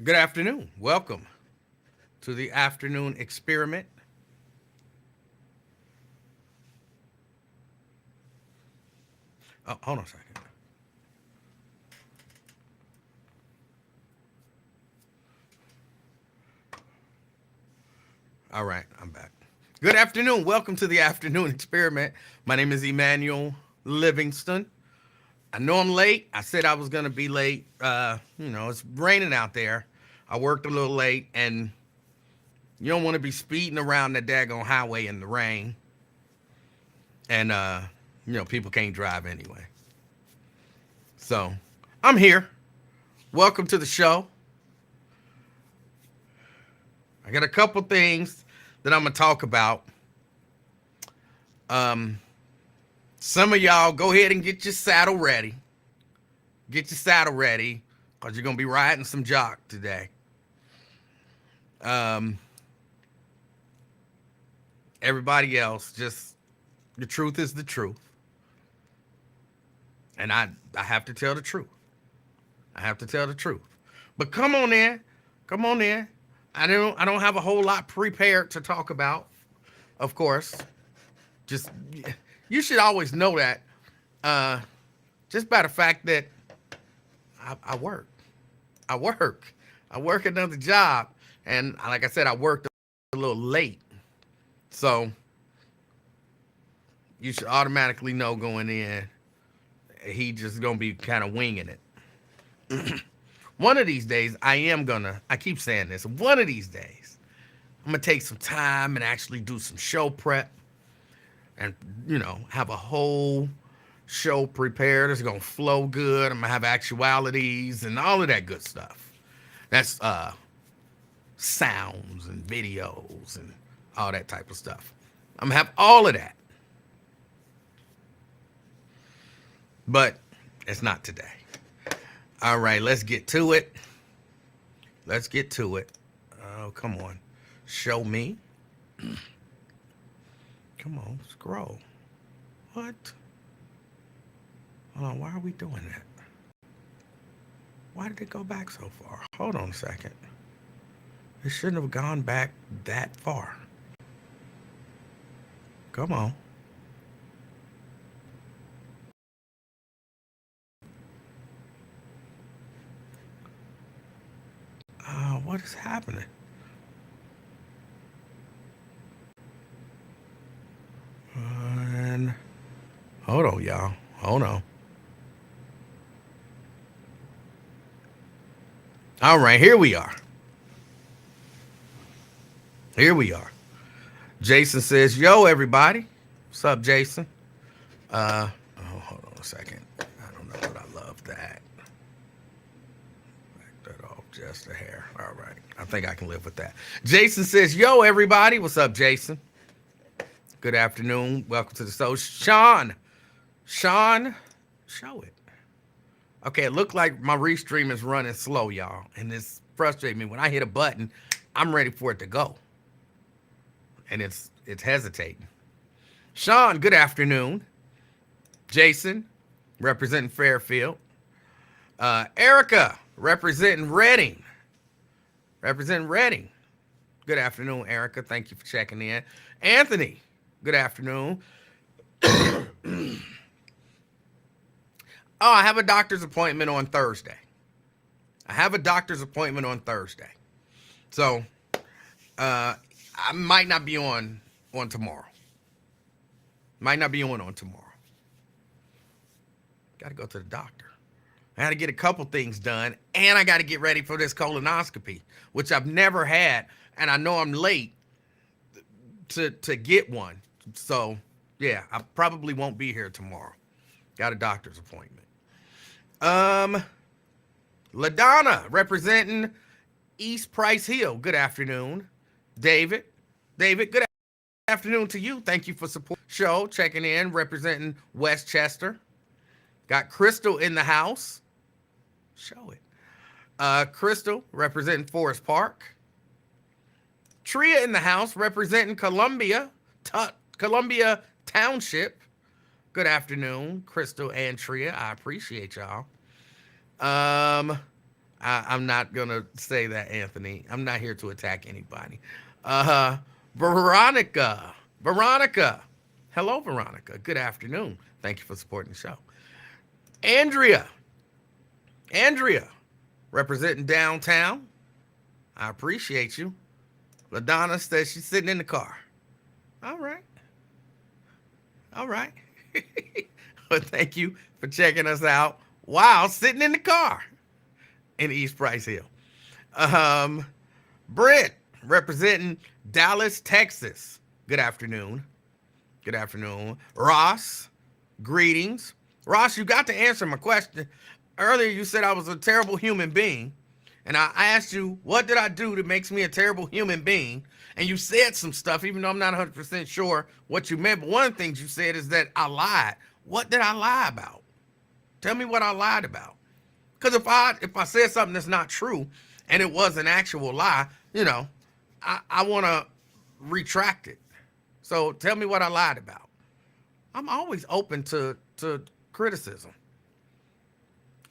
Good afternoon. Welcome to the afternoon experiment. Oh, hold on a second. All right, I'm back. Good afternoon. Welcome to the afternoon experiment. My name is Emanuel Livingston. I know I'm late. I said I was going to be late. It's raining out there. I worked a little late, and you don't want to be speeding around the daggone highway in the rain. And people can't drive anyway. So I'm here. Welcome to the show. I got a couple things that I'm gonna talk about. Um, some of y'all go ahead and get your saddle ready. Get your saddle ready, cause you're gonna be riding some jock today. Um, Everybody else, just the truth is the truth, and I have to tell the truth. I have to tell the truth. But come on in. I don't have a whole lot prepared to talk about, of course. Just you should always know that. Uh, just by the fact that I work. I work. I work another job. And like I said, I worked a little late. So you should automatically know going in, he just gonna be kind of winging it. One of these days, I keep saying this, one of these days, I'm gonna take some time and actually do some show prep and, have a whole show prepared. It's gonna flow good. I'm gonna have actualities and all of that good stuff. That's sounds and videos and all that type of stuff. I'm gonna have all of that. But it's not today. All right, let's get to it. Let's get to it. Oh, come on. Show me. Come on, scroll. What? Hold on, why are we doing that? Why did it go back so far? Hold on a second. It shouldn't have gone back that far. Come on. What is happening? And hold on, y'all. Hold on. All right, here we are. Here we are. Jason says, "Yo, everybody, what's up, Jason?" Hold on a second. I don't know, but I love that. Back that off just a hair. All right, I think I can live with that. Jason says, "Yo, everybody, what's up, Jason? Good afternoon. Welcome to the show, Sean, show it. Okay, it looked like my restream is running slow, y'all, and this frustrates me. When I hit a button, I'm ready for it to go, and it's hesitating. Sean, good afternoon. Jason, representing Fairfield. Erica, representing Reading. Representing Reading. Good afternoon, Erica. Thank you for checking in. Anthony, good afternoon. Oh, I have a doctor's appointment on Thursday. So I might not be on tomorrow. Got to go to the doctor. I got to get a couple things done, and I got to get ready for this colonoscopy, which I've never had, and I know I'm late to get one. So yeah, I probably won't be here tomorrow. Got a doctor's appointment. LaDonna, representing East Price Hill. Good afternoon. David, good afternoon to you. Thank you for support. Show, checking in, representing Westchester. Got Crystal in the house. Show it. Crystal, representing Forest Park. Tria in the house, representing Columbia Township. Good afternoon, Crystal and Tria. I appreciate y'all. I I'm not gonna say that, Anthony. I'm not here to attack anybody. Uh, Veronica. Veronica. Hello, Veronica. Good afternoon. Thank you for supporting the show. Andrea. Andrea, representing downtown. I appreciate you. LaDonna says she's sitting in the car. All right. All right. Well, thank you for checking us out while sitting in the car in East Price Hill. Britt, representing Dallas, Texas. Good afternoon. Good afternoon. Ross, greetings. Ross, you got to answer my question. Earlier, you said I was a terrible human being. And I asked you, what did I do that makes me a terrible human being? And you said some stuff, even though I'm not 100% sure what you meant. But one of the things you said is that I lied. What did I lie about? Tell me what I lied about. Because if I said something that's not true and it was an actual lie, I want to retract it. So tell me what I lied about. I'm always open to criticism.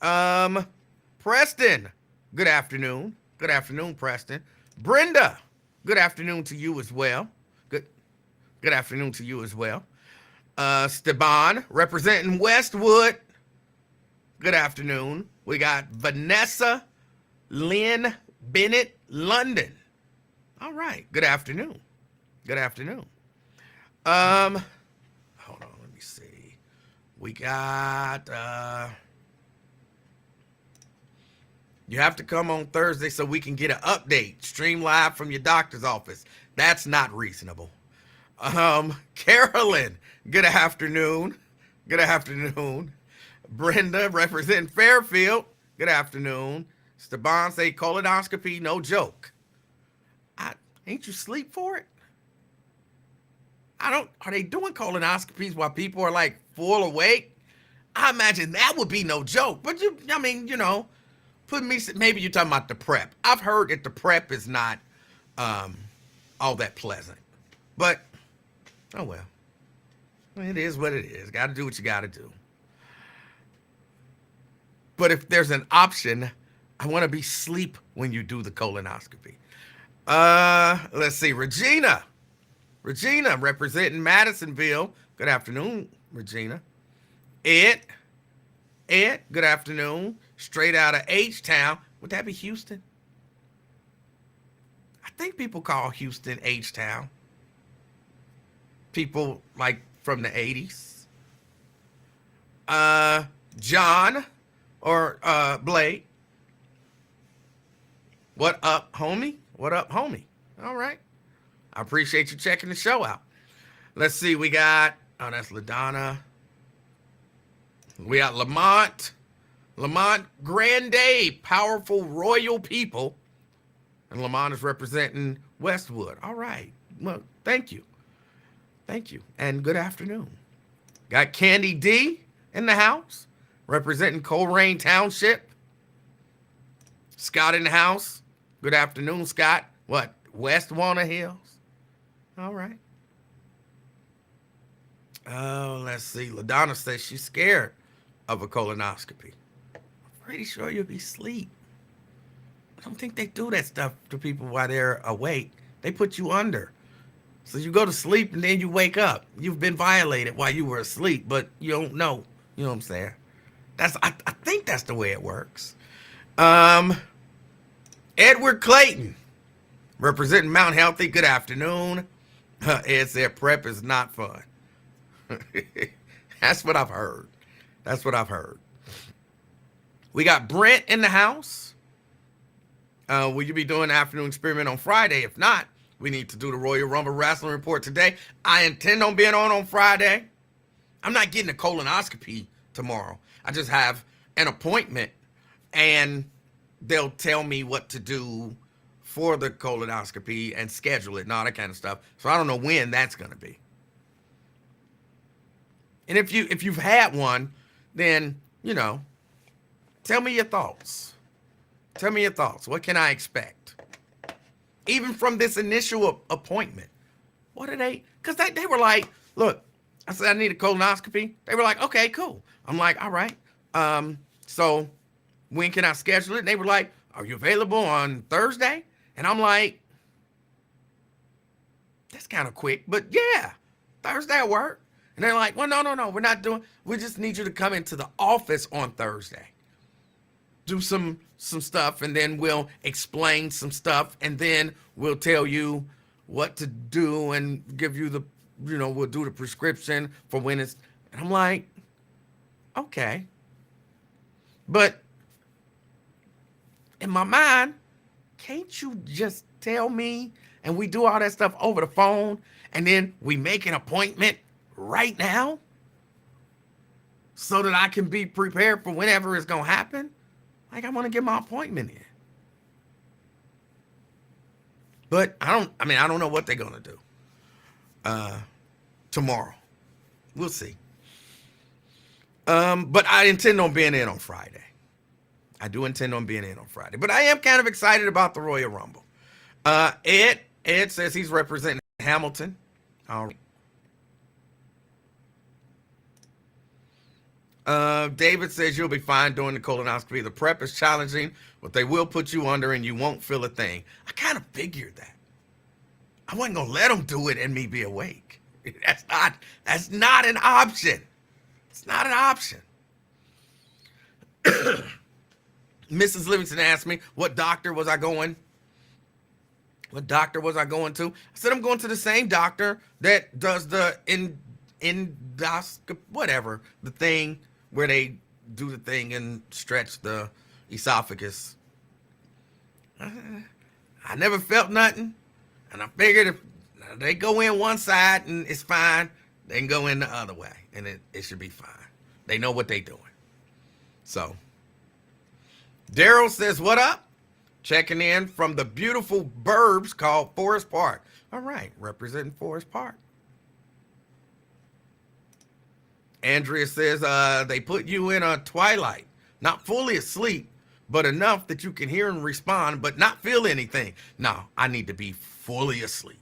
Preston, good afternoon. Good afternoon, Preston. Brenda, good afternoon to you as well. Good afternoon to you as well. Steban, representing Westwood. Good afternoon. We got Vanessa Lynn Bennett, London. All right. Good afternoon. Good afternoon. Hold on. Let me see. We got, you have to come on Thursday so we can get an update. Stream live from your doctor's office. That's not reasonable. Carolyn, good afternoon. Good afternoon. Brenda, representing Fairfield. Good afternoon. Steban say colonoscopy, no joke. Ain't you sleep for it? Are they doing colonoscopies while people are like full awake? I imagine that would be no joke. But put me, maybe you're talking about the prep. I've heard that the prep is not all that pleasant. But, oh well. It is what it is. Got to do what you got to do. But if there's an option, I want to be sleep when you do the colonoscopy. Let's see. Regina, representing Madisonville. Good afternoon, Regina. Ed, good afternoon. Straight out of H-Town. Would that be Houston? I think people call Houston H-Town. People like from the 80s. John or Blake. What up, homie? What up, homie? All right. I appreciate you checking the show out. Let's see. We got, that's LaDonna. We got Lamont Grande, powerful royal people. And Lamont is representing Westwood. All right. Well, thank you. Thank you. And good afternoon. Got Candy D in the house, representing Coleraine Township. Scott in the house. Good afternoon, Scott. What? West Warner Hills? All right. Oh, let's see. LaDonna says she's scared of a colonoscopy. I'm pretty sure you'll be asleep. I don't think they do that stuff to people while they're awake. They put you under. So you go to sleep and then you wake up. You've been violated while you were asleep, but you don't know. You know what I'm saying? I think that's the way it works. Edward Clayton, representing Mount Healthy. Good afternoon. Ed said prep is not fun. That's what I've heard. That's what I've heard. We got Brent in the house. Will you be doing the afternoon experiment on Friday? If not, we need to do the Royal Rumble Wrestling Report today. I intend on being on Friday. I'm not getting a colonoscopy tomorrow. I just have an appointment, and they'll tell me what to do for the colonoscopy and schedule it and all that kind of stuff. So I don't know when that's going to be. And if you've had one, then, tell me your thoughts. Tell me your thoughts. What can I expect? Even from this initial appointment. What are they? Because they were like, look, I said I need a colonoscopy. They were like, okay, cool. I'm like, all right. So when can I schedule it? And they were like, are you available on Thursday? And I'm like, that's kind of quick, but yeah, Thursday at work. And they're like, well, no, we're not doing, we just need you to come into the office on Thursday. Do some stuff, and then we'll explain some stuff, and then we'll tell you what to do and give you the, we'll do the prescription for when it's, and I'm like, okay. But in my mind, can't you just tell me and we do all that stuff over the phone and then we make an appointment right now so that I can be prepared for whenever it's going to happen? Like, I want to get my appointment in. But I don't know what they're going to do tomorrow. We'll see. But I intend on being in on Friday. I do intend on being in on Friday. But I am kind of excited about the Royal Rumble. Ed says he's representing Hamilton. All right. David says you'll be fine doing the colonoscopy. The prep is challenging, but they will put you under and you won't feel a thing. I kind of figured that. I wasn't going to let them do it and me be awake. That's not an option. It's not an option. Mrs. Livingston asked me, what doctor was I going? What doctor was I going to? I said, I'm going to the same doctor that does the endoscopy, whatever, the thing where they do the thing and stretch the esophagus. I never felt nothing. And I figured if they go in one side and it's fine, they can go in the other way and it should be fine. They know what they're doing. So, Daryl says, what up? Checking in from the beautiful burbs called Forest Park. All right, representing Forest Park. Andrea says, they put you in a twilight, not fully asleep, but enough that you can hear and respond, but not feel anything. No, I need to be fully asleep.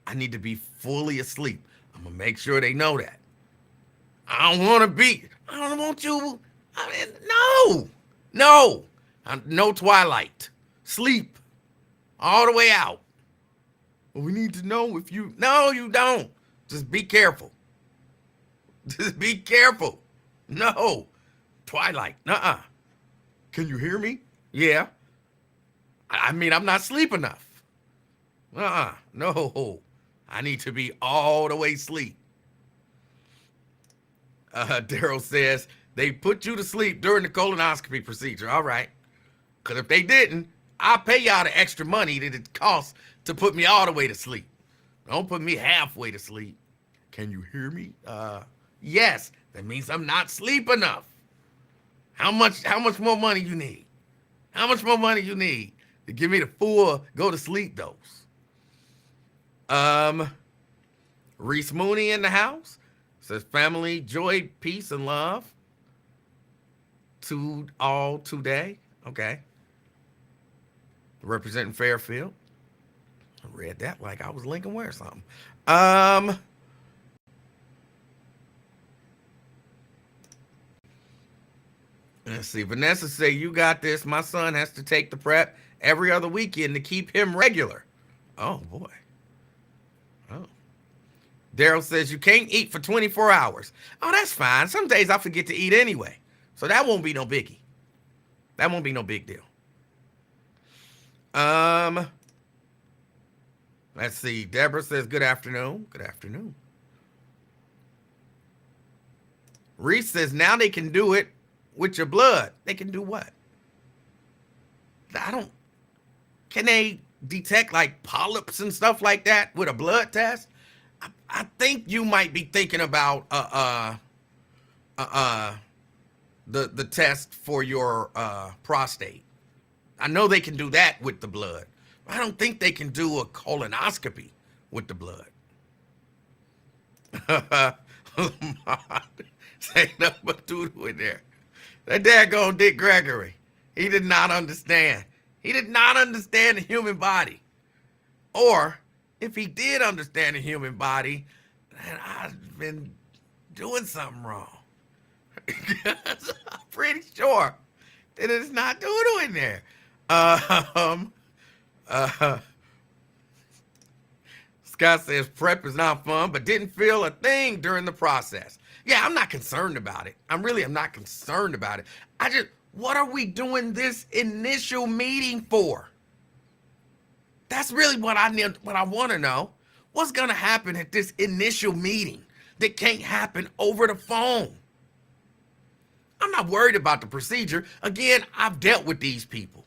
I need to be fully asleep. I'm going to make sure they know that. I don't want you. No, no twilight. Sleep all the way out. Well, we need to know if you, no, you don't. Just be careful. Just be careful. No, twilight. Nuh-uh. Can you hear me? Yeah. I'm not sleep enough. No. I need to be all the way asleep. Daryl says, they put you to sleep during the colonoscopy procedure. All right. Because if they didn't, I'll pay y'all the extra money that it costs to put me all the way to sleep. Don't put me halfway to sleep. Can you hear me? Yes. That means I'm not sleep enough. How much more money you need? How much more money you need to give me the full go to sleep dose? Reese Mooney in the house says family, joy, peace, and love to all today. Okay. Representing Fairfield. I read that like I was Lincoln Ware or something. Let's see. Vanessa say, you got this. My son has to take the prep every other weekend to keep him regular. Oh, boy. Oh. Daryl says, you can't eat for 24 hours. Oh, that's fine. Some days I forget to eat anyway. So that won't be no biggie. That won't be no big deal. Let's see. Deborah says, good afternoon. Good afternoon. Reese says, now they can do it with your blood. They can do what? Can they detect like polyps and stuff like that with a blood test? I think you might be thinking about the test for your prostate. I know they can do that with the blood. I don't think they can do a colonoscopy with the blood. Say nothing but doodle in there. That daggone Dick Gregory. He did not understand. He did not understand the human body. Or if he did understand the human body, then I've been doing something wrong. I'm pretty sure It is not doo-doo in there. Um, uh, Scott says prep is not fun, but didn't feel a thing during the process. Yeah, I'm not concerned about it. I'm not concerned about it. What are we doing this initial meeting for? That's really what I need, what I want to know. What's going to happen at this initial meeting that can't happen over the phone? I'm not worried about the procedure. Again, I've dealt with these people.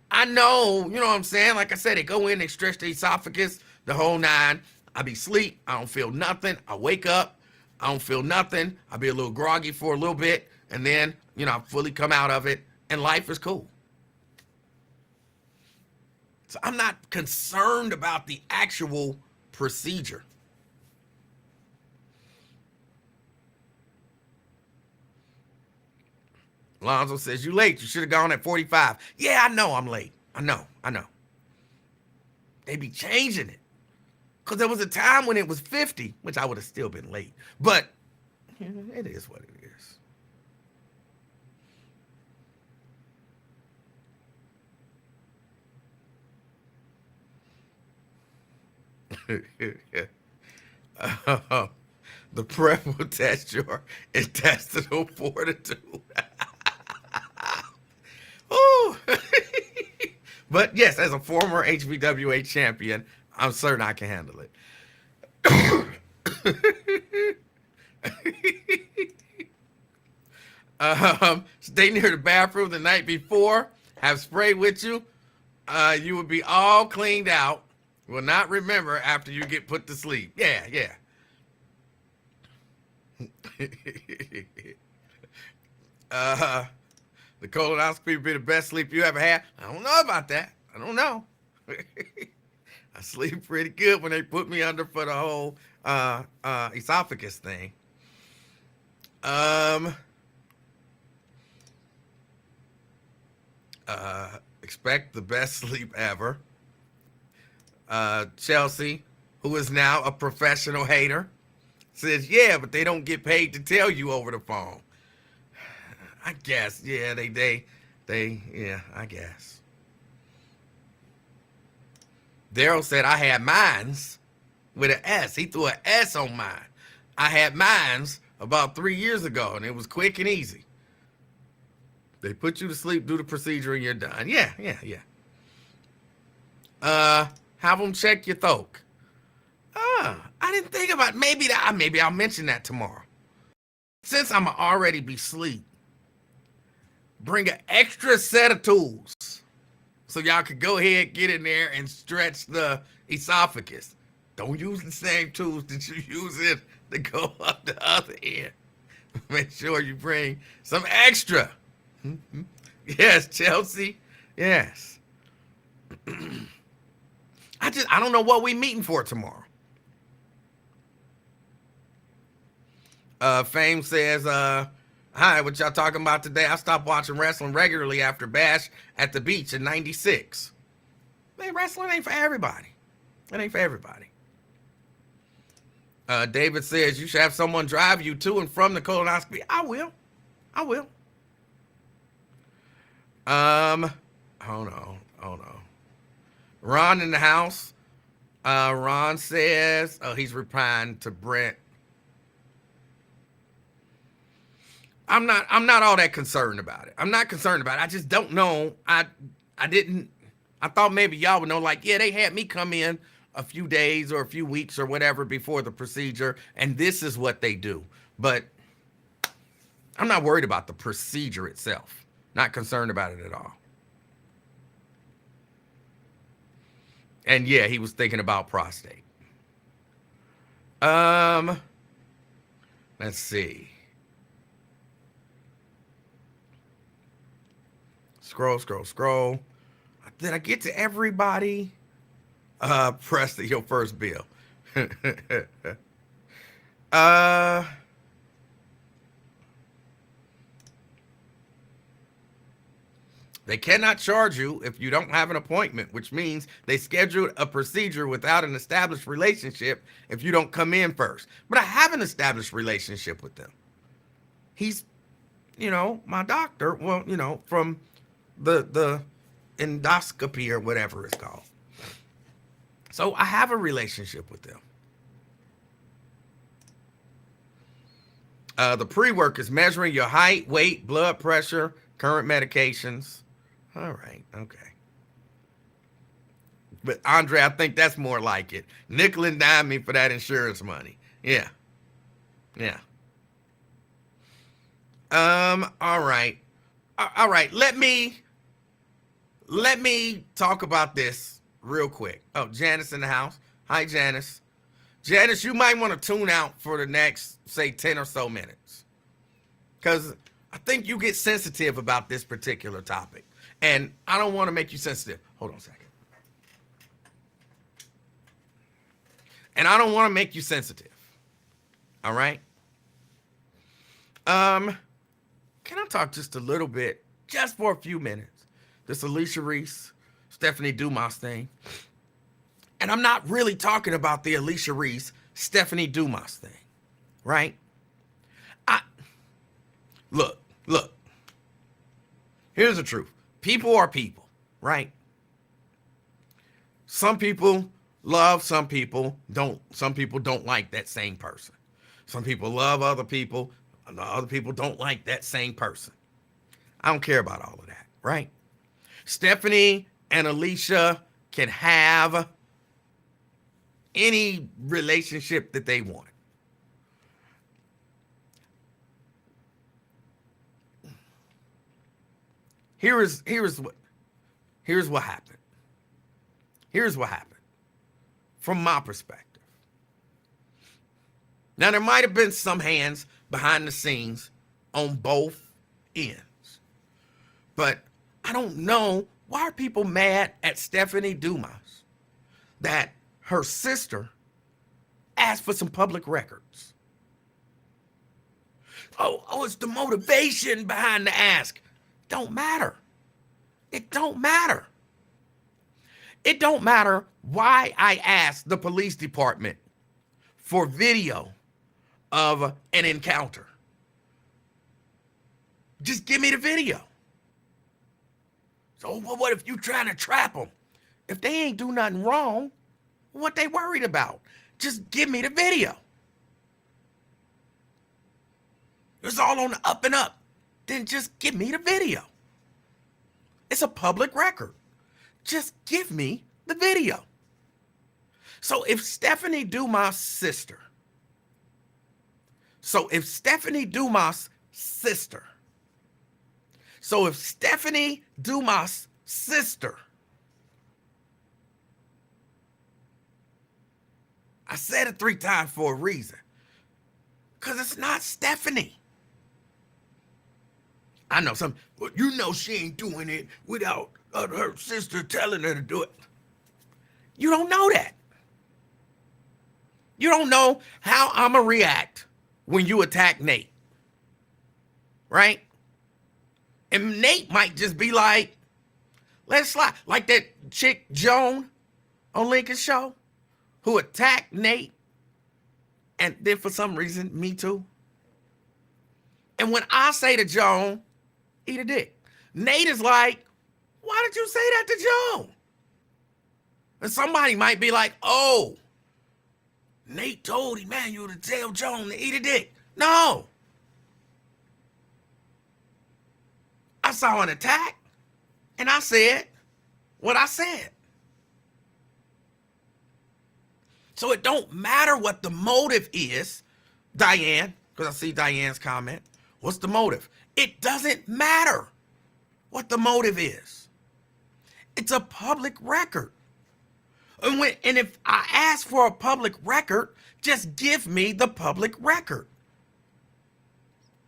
I know, you know what I'm saying? Like I said, they go in, they stretch the esophagus, the whole nine. I be asleep. I don't feel nothing. I wake up. I don't feel nothing. I be a little groggy for a little bit. And then, I fully come out of it. And life is cool. So I'm not concerned about the actual procedure. Lonzo says, you late. You should have gone at 45. Yeah, I know I'm late. I know. They be changing it. Because there was a time when it was 50, which I would have still been late. But it is what it is. The prep will test your intestinal fortitude. Ooh. But yes, as a former HBWA champion, I'm certain I can handle it. Stay near the bathroom the night before. Have spray with you. You will be all cleaned out. Will not remember after you get put to sleep. Yeah. The colonoscopy will be the best sleep you ever had. I don't know about that. I don't know. I sleep pretty good when they put me under for the whole esophagus thing. Expect the best sleep ever. Chelsea, who is now a professional hater, says, yeah, but they don't get paid to tell you over the phone. I guess, yeah, I guess. Daryl said I had mines with an S. He threw an S on mine. I had mines about 3 years ago, and it was quick and easy. They put you to sleep, do the procedure, and you're done. Yeah. Have them check your thoke. I didn't think about maybe I'll mention that tomorrow. Since I'm already be asleep, bring an extra set of tools so y'all could go ahead, get in there, and stretch the esophagus. Don't use the same tools that you use it to go up the other end. Make sure you bring some extra. Yes, Chelsea. Yes. I don't know what we meeting for tomorrow. Fame says, hi, what y'all talking about today? I stopped watching wrestling regularly after Bash at the beach in 96. Man, wrestling ain't for everybody. It ain't for everybody. David says you should have someone drive you to and from the colonoscopy. I will. Oh no. Ron in the house. Ron says, he's replying to Brent. I'm not all that concerned about it. I'm not concerned about it. I just don't know. I thought maybe y'all would know, like, yeah, they had me come in a few days or a few weeks or whatever before the procedure, and this is what they do. But I'm not worried about the procedure itself. Not concerned about it at all. And yeah, he was thinking about prostate. Let's see. Scroll. Did I get to everybody? Preston, your first bill. They cannot charge you if you don't have an appointment, which means they scheduled a procedure without an established relationship if you don't come in first. But I have an established relationship with them. He's my doctor, well, from the endoscopy or whatever it's called. So I have a relationship with them. The pre-work is measuring your height, weight, blood pressure, current medications. All right, okay. But Andre, I think that's more like it. Nickel and dime me for that insurance money. Yeah. Yeah. All right. All right. Let me talk about this real quick. Oh, Janice in the house. Hi, Janice. Janice, you might want to tune out for the next, say, 10 or so minutes. Because I think you get sensitive about this particular topic. And I don't want to make you sensitive. Hold on a second. And I don't want to make you sensitive. All right? Can I talk just a little bit, just for a few minutes? This Alicia Reese, Stephanie Dumas thing. And I'm not really talking about the Alicia Reese, Stephanie Dumas thing, right? Look. Here's the truth. People are people, right? Some people love, some people don't like that same person. Some people love other people don't like that same person. I don't care about all of that, right? Stephanie and Alicia can have any relationship that they want. Here's what happened. Here's what happened from my perspective. Now, there might have been some hands behind the scenes on both ends, but I don't know why are people mad at Stephanie Dumas that her sister asked for some public records. Oh, it's the motivation behind the ask. Don't matter. It don't matter. It don't matter why I asked the police department for video of an encounter. Just give me the video. So what if you trying to trap them? If they ain't do nothing wrong, what they worried about? Just give me the video. It's all on the up and up. Then just give me the video. It's a public record. Just give me the video. So if Stephanie Dumas' sister I said it 3 times for a reason. Because it's not Stephanie. I know some, well, she ain't doing it without her sister telling her to do it. You don't know that. You don't know how I'm going to react when you attack Nate. Right? And Nate might just be like, let it slide. Like that chick Joan on Lincoln's show who attacked Nate and then for some reason, me too. And when I say to Joan, eat a dick, Nate is like, why did you say that to Joan? And somebody might be like, oh, Nate told Emanuel to tell Joan to eat a dick. No. I saw an attack and I said what I said. So it don't matter what the motive is, Diane, because I see Diane's comment. What's the motive? It doesn't matter what the motive is. It's a public record. And if I ask for a public record, just give me the public record.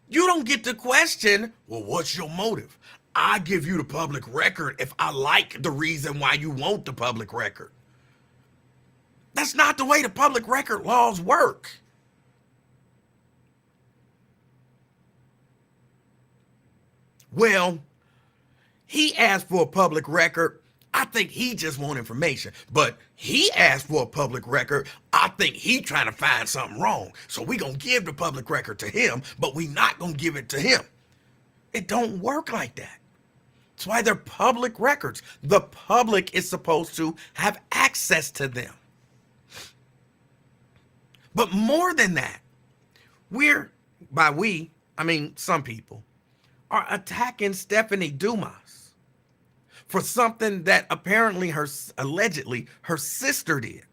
You don't get to question, well, what's your motive? I give you the public record if I like the reason why you want the public record. That's not the way the public record laws work. Well, he asked for a public record. I think he just want information. But he asked for a public record. I think he trying to find something wrong. So we going to give the public record to him, but we not going to give it to him. It don't work like that. That's why they're public records. The public is supposed to have access to them. But more than that, by we, I mean some people, are attacking Stephanie Dumas for something that allegedly her sister did.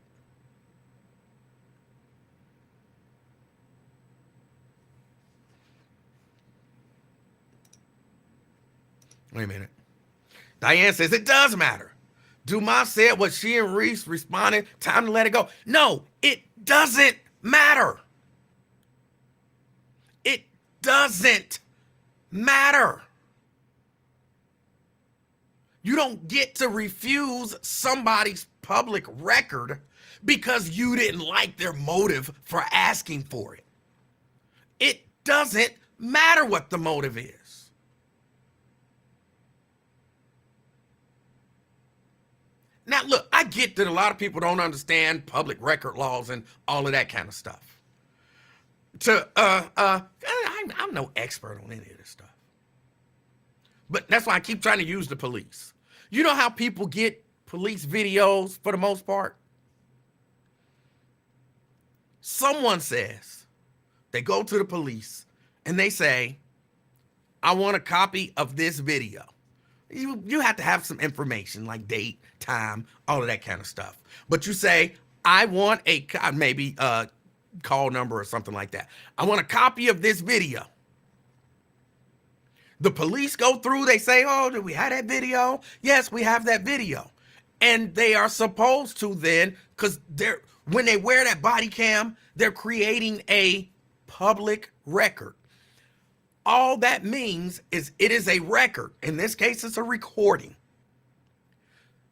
Wait a minute. Diane says it does matter. Dumas said what she and Reese responded, time to let it go. No, it doesn't matter. It doesn't matter. You don't get to refuse somebody's public record because you didn't like their motive for asking for it. It doesn't matter what the motive is. Now, look, I get that a lot of people don't understand public record laws and all of that kind of stuff. I'm no expert on any of this stuff. But that's why I keep trying to use the police. You know how people get police videos for the most part? Someone says, they go to the police and they say, I want a copy of this video. You have to have some information like date, time, all of that kind of stuff. But you say, I want maybe a call number or something like that. I want a copy of this video. The police go through, they say, oh, do we have that video? Yes, we have that video. And they are supposed to then, because when they wear that body cam, they're creating a public record. All that means is it is a record. In this case, it's a recording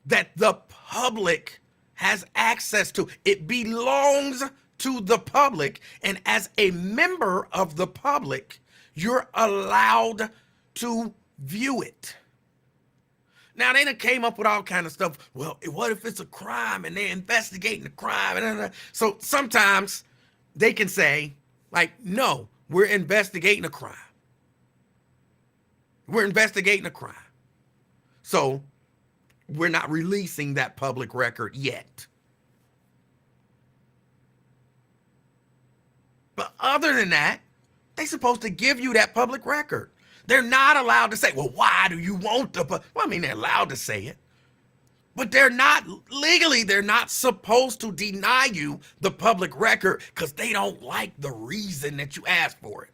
that the public has access to. It belongs to the public. And as a member of the public, you're allowed to view it. Now, they done came up with all kind of stuff. Well, what if it's a crime and they're investigating the crime? So sometimes they can say, like, no, we're investigating a crime. We're investigating a crime. So we're not releasing that public record yet. But other than that, they're supposed to give you that public record. They're not allowed to say, well, why do you want well, I mean, they're allowed to say it. But they're not supposed to deny you the public record because they don't like the reason that you asked for it.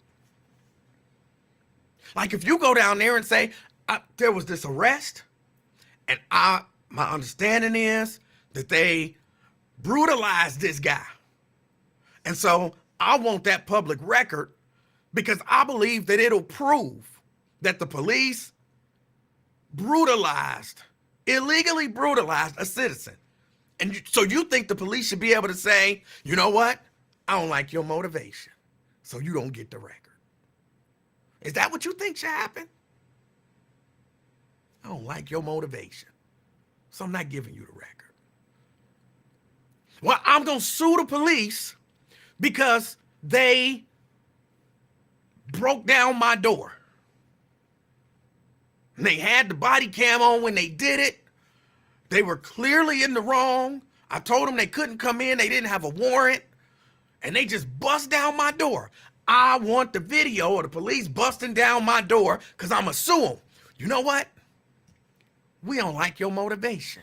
Like if you go down there and say, there was this arrest, and my understanding is that they brutalized this guy. And so I want that public record because I believe that it'll prove that the police illegally brutalized a citizen. And so you think the police should be able to say, you know what? I don't like your motivation, so you don't get the record. Is that what you think should happen? I don't like your motivation, so I'm not giving you the record. Well, I'm going to sue the police because they broke down my door. And they had the body cam on when they did it. They were clearly in the wrong. I told them they couldn't come in. They didn't have a warrant. And they just bust down my door. I want the video of the police busting down my door because I'm going to sue them. You know what? We don't like your motivation,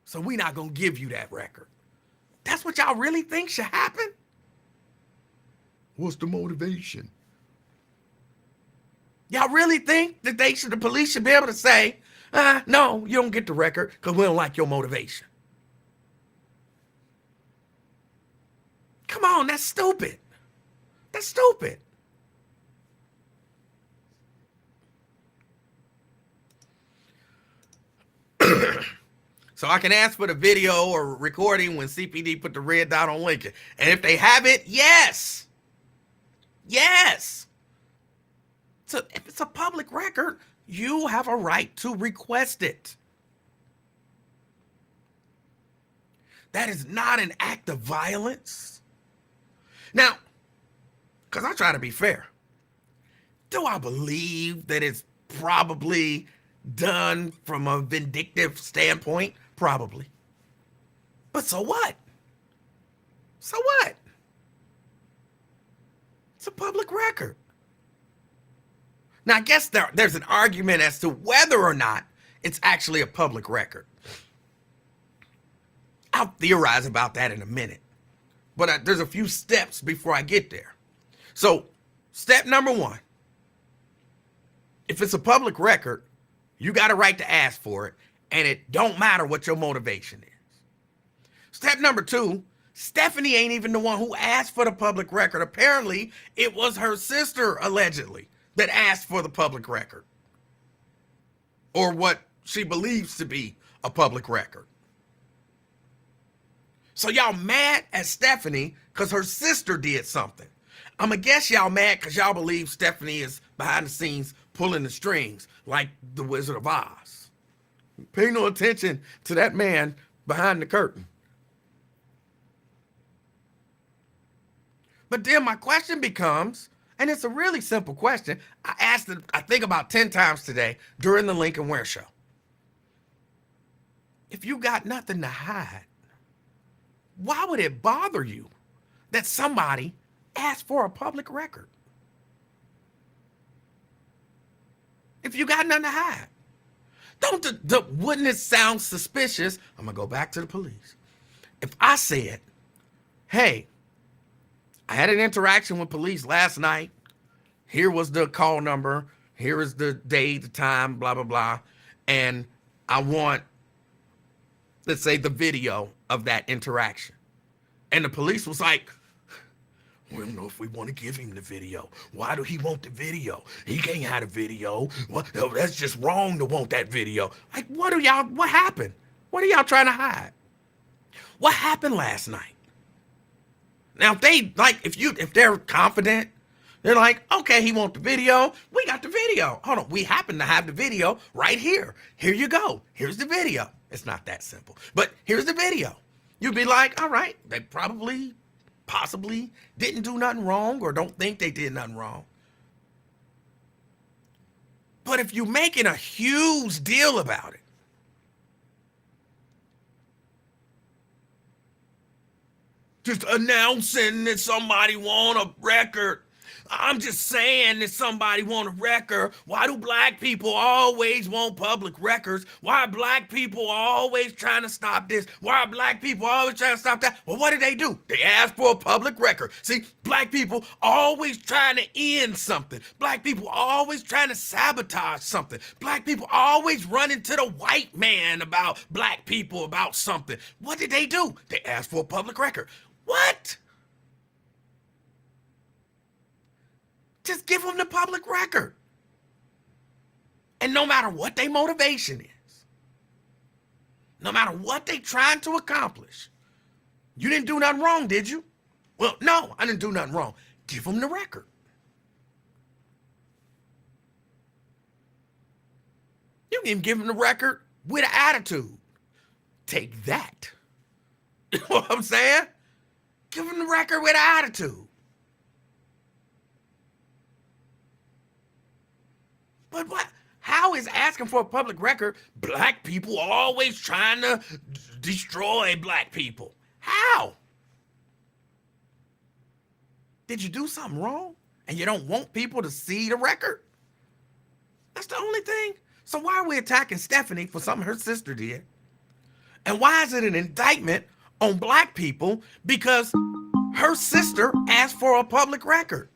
so we're not going to give you that record. That's what y'all really think should happen? What's the motivation? Y'all really think that the police should be able to say, no, you don't get the record because we don't like your motivation? Come on, that's stupid. That's stupid. So I can ask for the video or recording when CPD put the red dot on Lincoln. And if they have it, yes. Yes. So if it's a public record, you have a right to request it. That is not an act of violence. Now, because I try to be fair, Do I believe that it's probably done from a vindictive standpoint? Probably. But so what? So what? It's a public record. Now, I guess there's an argument as to whether or not it's actually a public record. I'll theorize about that in a minute. But there's a few steps before I get there. So, step number one, if it's a public record, you got a right to ask for it, and it don't matter what your motivation is. Step number two, Stephanie ain't even the one who asked for the public record. Apparently, it was her sister, allegedly, that asked for the public record, or what she believes to be a public record. So y'all mad at Stephanie because her sister did something. I'm going to guess y'all mad because y'all believe Stephanie is behind the scenes pulling the strings like the Wizard of Oz. Pay no attention to that man behind the curtain. But then my question becomes, and it's a really simple question. I asked it, I think, about 10 times today during the Lincoln Ware Show. If you got nothing to hide, why would it bother you that somebody asked for a public record? If you got nothing to hide, wouldn't it sound suspicious? I'm gonna go back to the police. If I said, hey, I had an interaction with police last night. Here was the call number. Here is the day, the time, blah, blah, blah. And I want, let's say, the video of that interaction. And the police was like, we don't know if we want to give him the video. Why do he want the video? He can't have the video. What? No, that's just wrong to want that video. Like, what happened? What are y'all trying to hide? What happened last night? Now, if they're confident, they're like, okay, he wants the video. We got the video. Hold on. We happen to have the video right here. Here you go. Here's the video. It's not that simple, but here's the video. You'd be like, all right, they possibly didn't do nothing wrong or don't think they did nothing wrong. But if you're making a huge deal about it, just announcing that somebody want a record. I'm just saying that somebody want a record. Why do black people always want public records? Why are black people always trying to stop this? Why are black people always trying to stop that? Well, what did they do? They asked for a public record. See, black people always trying to end something. Black people always trying to sabotage something. Black people always running to the white man about black people about something. What did they do? They asked for a public record. What? Just give them the public record. And no matter what their motivation is, no matter what they trying to accomplish, you didn't do nothing wrong, did you? Well, no, I didn't do nothing wrong. Give them the record. You can even give them the record with an attitude. Take that. You know what I'm saying? Give them the record with an attitude. But what? How is asking for a public record black people always trying to destroy black people? How? Did you do something wrong and you don't want people to see the record? That's the only thing. So why are we attacking Stephanie for something her sister did? And why is it an indictment on black people because her sister asked for a public record?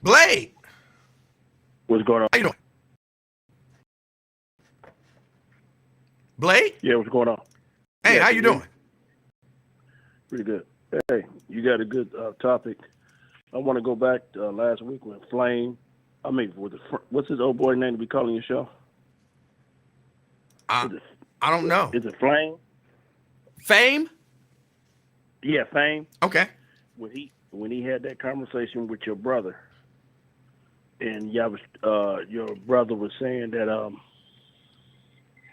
Blade. What's going on? How you doing? Blade? Yeah, what's going on? Hey, yeah, how you doing? Pretty good. Hey, you got a good topic. I want to go back last week with Flame. What's his old boy name to be calling your show? I don't know. Is it Flame? Fame? Yeah, Fame. Okay. When he had that conversation with your brother, and your brother was saying that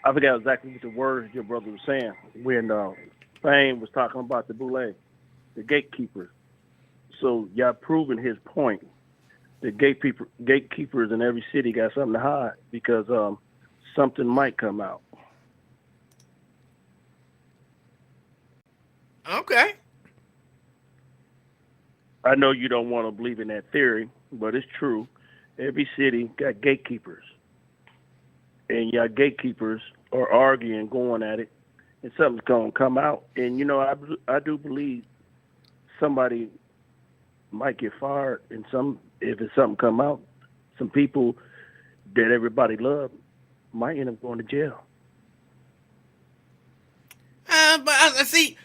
I forgot exactly what the words your brother was saying when Fame was talking about the boule, the gatekeepers. So y'all proving his point. The gatekeepers in every city got something to hide because something might come out. Okay. I know you don't want to believe in that theory, but it's true. Every city got gatekeepers, and y'all gatekeepers are arguing, going at it, and something's gonna come out. And you know, I do believe somebody might get fired, and if it's something come out, some people that everybody loved might end up going to jail. See,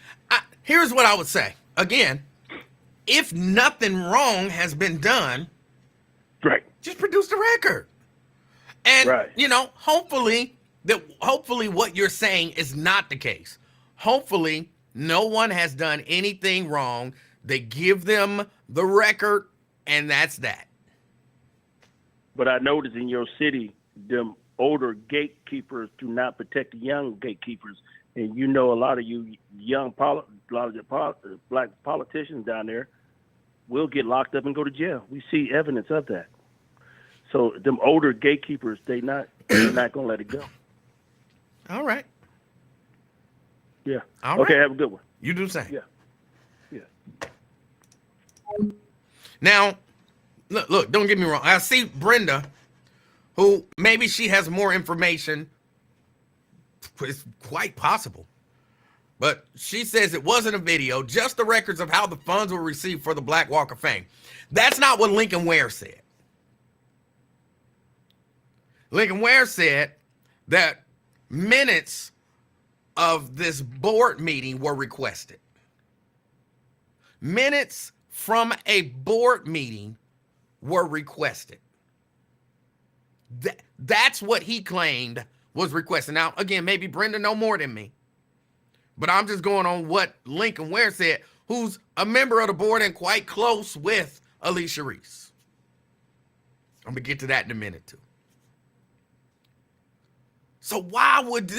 here's what I would say. Again, if nothing wrong has been done, Right. just produce the record. And Right. hopefully what you're saying is not the case. Hopefully no one has done anything wrong. They give them the record and that's that. But I noticed in your city, them older gatekeepers do not protect the young gatekeepers. And you know, a lot of you black politicians down there will get locked up and go to jail. We see evidence of that. So them older gatekeepers, they're not gonna let it go. All right. Yeah. All okay. right. Have a good one. You do the same. Yeah. Yeah. Now, look, don't get me wrong. I see Brenda, who maybe she has more information. It's quite possible. But she says it wasn't a video, just the records of how the funds were received for the Black Walk of Fame. That's not what Lincoln Ware said. Lincoln Ware said that minutes of this board meeting were requested. Minutes from a board meeting were requested. That's what he claimed was requested. Now, again, maybe Brenda know more than me, but I'm just going on what Lincoln Ware said, who's a member of the board and quite close with Alicia Reese. I'm going to get to that in a minute, too. So why would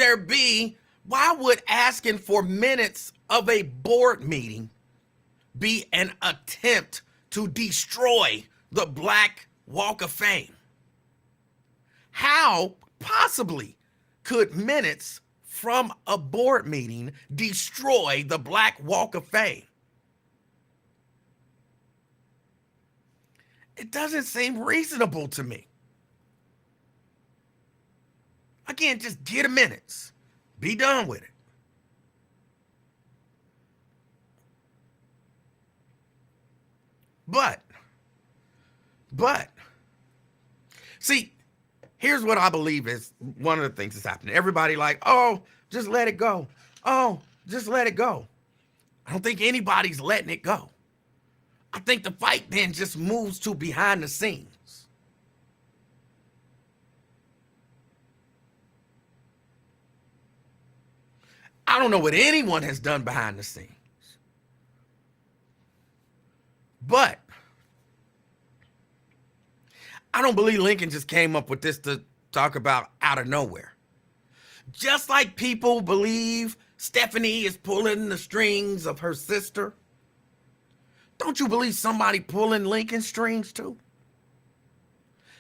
asking for minutes of a board meeting be an attempt to destroy the Black Walk of Fame? How possibly could minutes from a board meeting destroy the Black Walk of Fame? It doesn't seem reasonable to me. Again, just get the minutes. Be done with it. But, see, here's what I believe is one of the things that's happening. Everybody like, oh, just let it go. Oh, just let it go. I don't think anybody's letting it go. I think the fight then just moves to behind the scenes. I don't know what anyone has done behind the scenes. But I don't believe Lincoln just came up with this to talk about out of nowhere. Just like people believe Stephanie is pulling the strings of her sister, don't you believe somebody pulling Lincoln's strings too?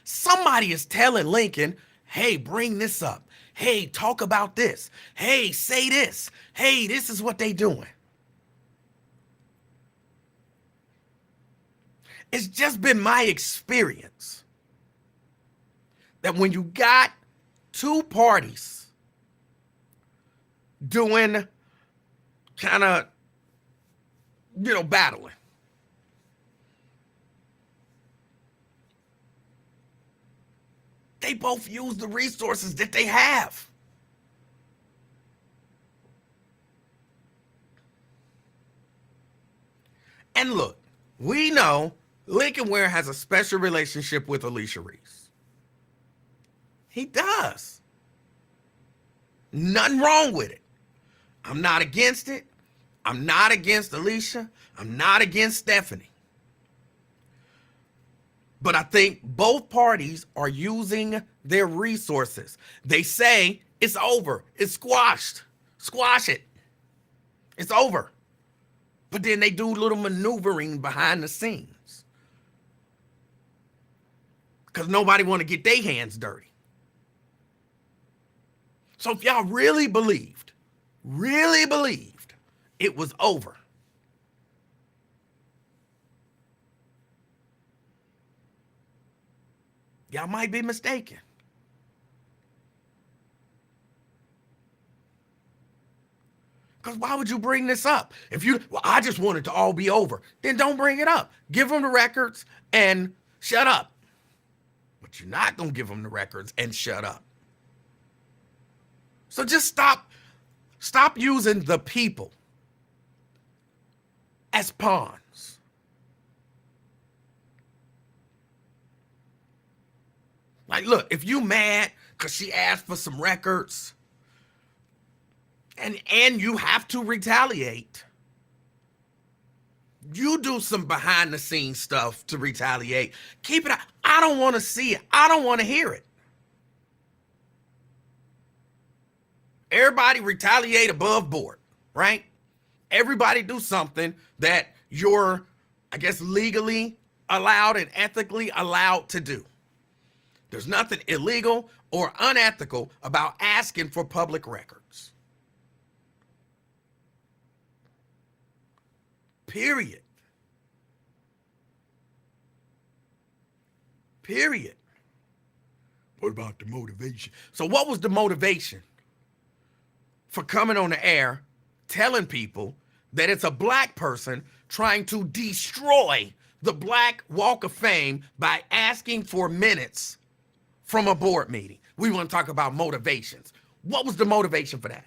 Somebody is telling Lincoln, hey, bring this up. Hey, talk about this. Hey, say this. Hey, this is what they doing. It's just been my experience that when you got two parties doing kind of, battling, they both use the resources that they have. And look, we know Lincoln Ware has a special relationship with Alicia Reese. He does. Nothing wrong with it. I'm not against it. I'm not against Alicia. I'm not against Stephanie. But I think both parties are using their resources. They say it's over. It's squashed. Squash it. It's over. But then they do little maneuvering behind the scenes because nobody want to get their hands dirty. So if y'all really believed it was over, y'all might be mistaken. Because why would you bring this up? Well, I just want it to all be over. Then don't bring it up. Give them the records and shut up. But you're not going to give them the records and shut up. So just stop using the people as pawns. Like, look, if you mad because she asked for some records, and you have to retaliate, you do some behind the scenes stuff to retaliate. Keep it out. I don't want to see it. I don't want to hear it. Everybody retaliate above board, right? Everybody do something that you're, I guess, legally allowed and ethically allowed to do. There's nothing illegal or unethical about asking for public records. Period. What about the motivation? So what was the motivation for coming on the air telling people that it's a black person trying to destroy the Black Walk of Fame by asking for minutes from a board meeting? We want to talk about motivations. What was the motivation for that?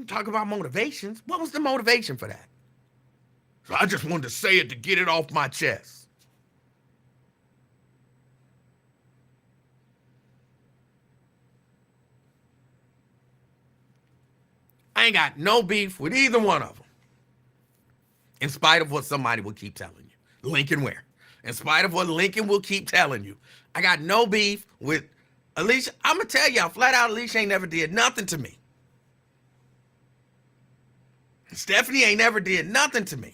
Talk about motivations. What was the motivation for that? So I just wanted to say it to get it off my chest. I ain't got no beef with either one of them. In spite of what somebody will keep telling you. Lincoln Ware. In spite of what Lincoln will keep telling you. I got no beef with Alicia. I'm going to tell y'all flat out, Alicia ain't never did nothing to me. Stephanie ain't never did nothing to me.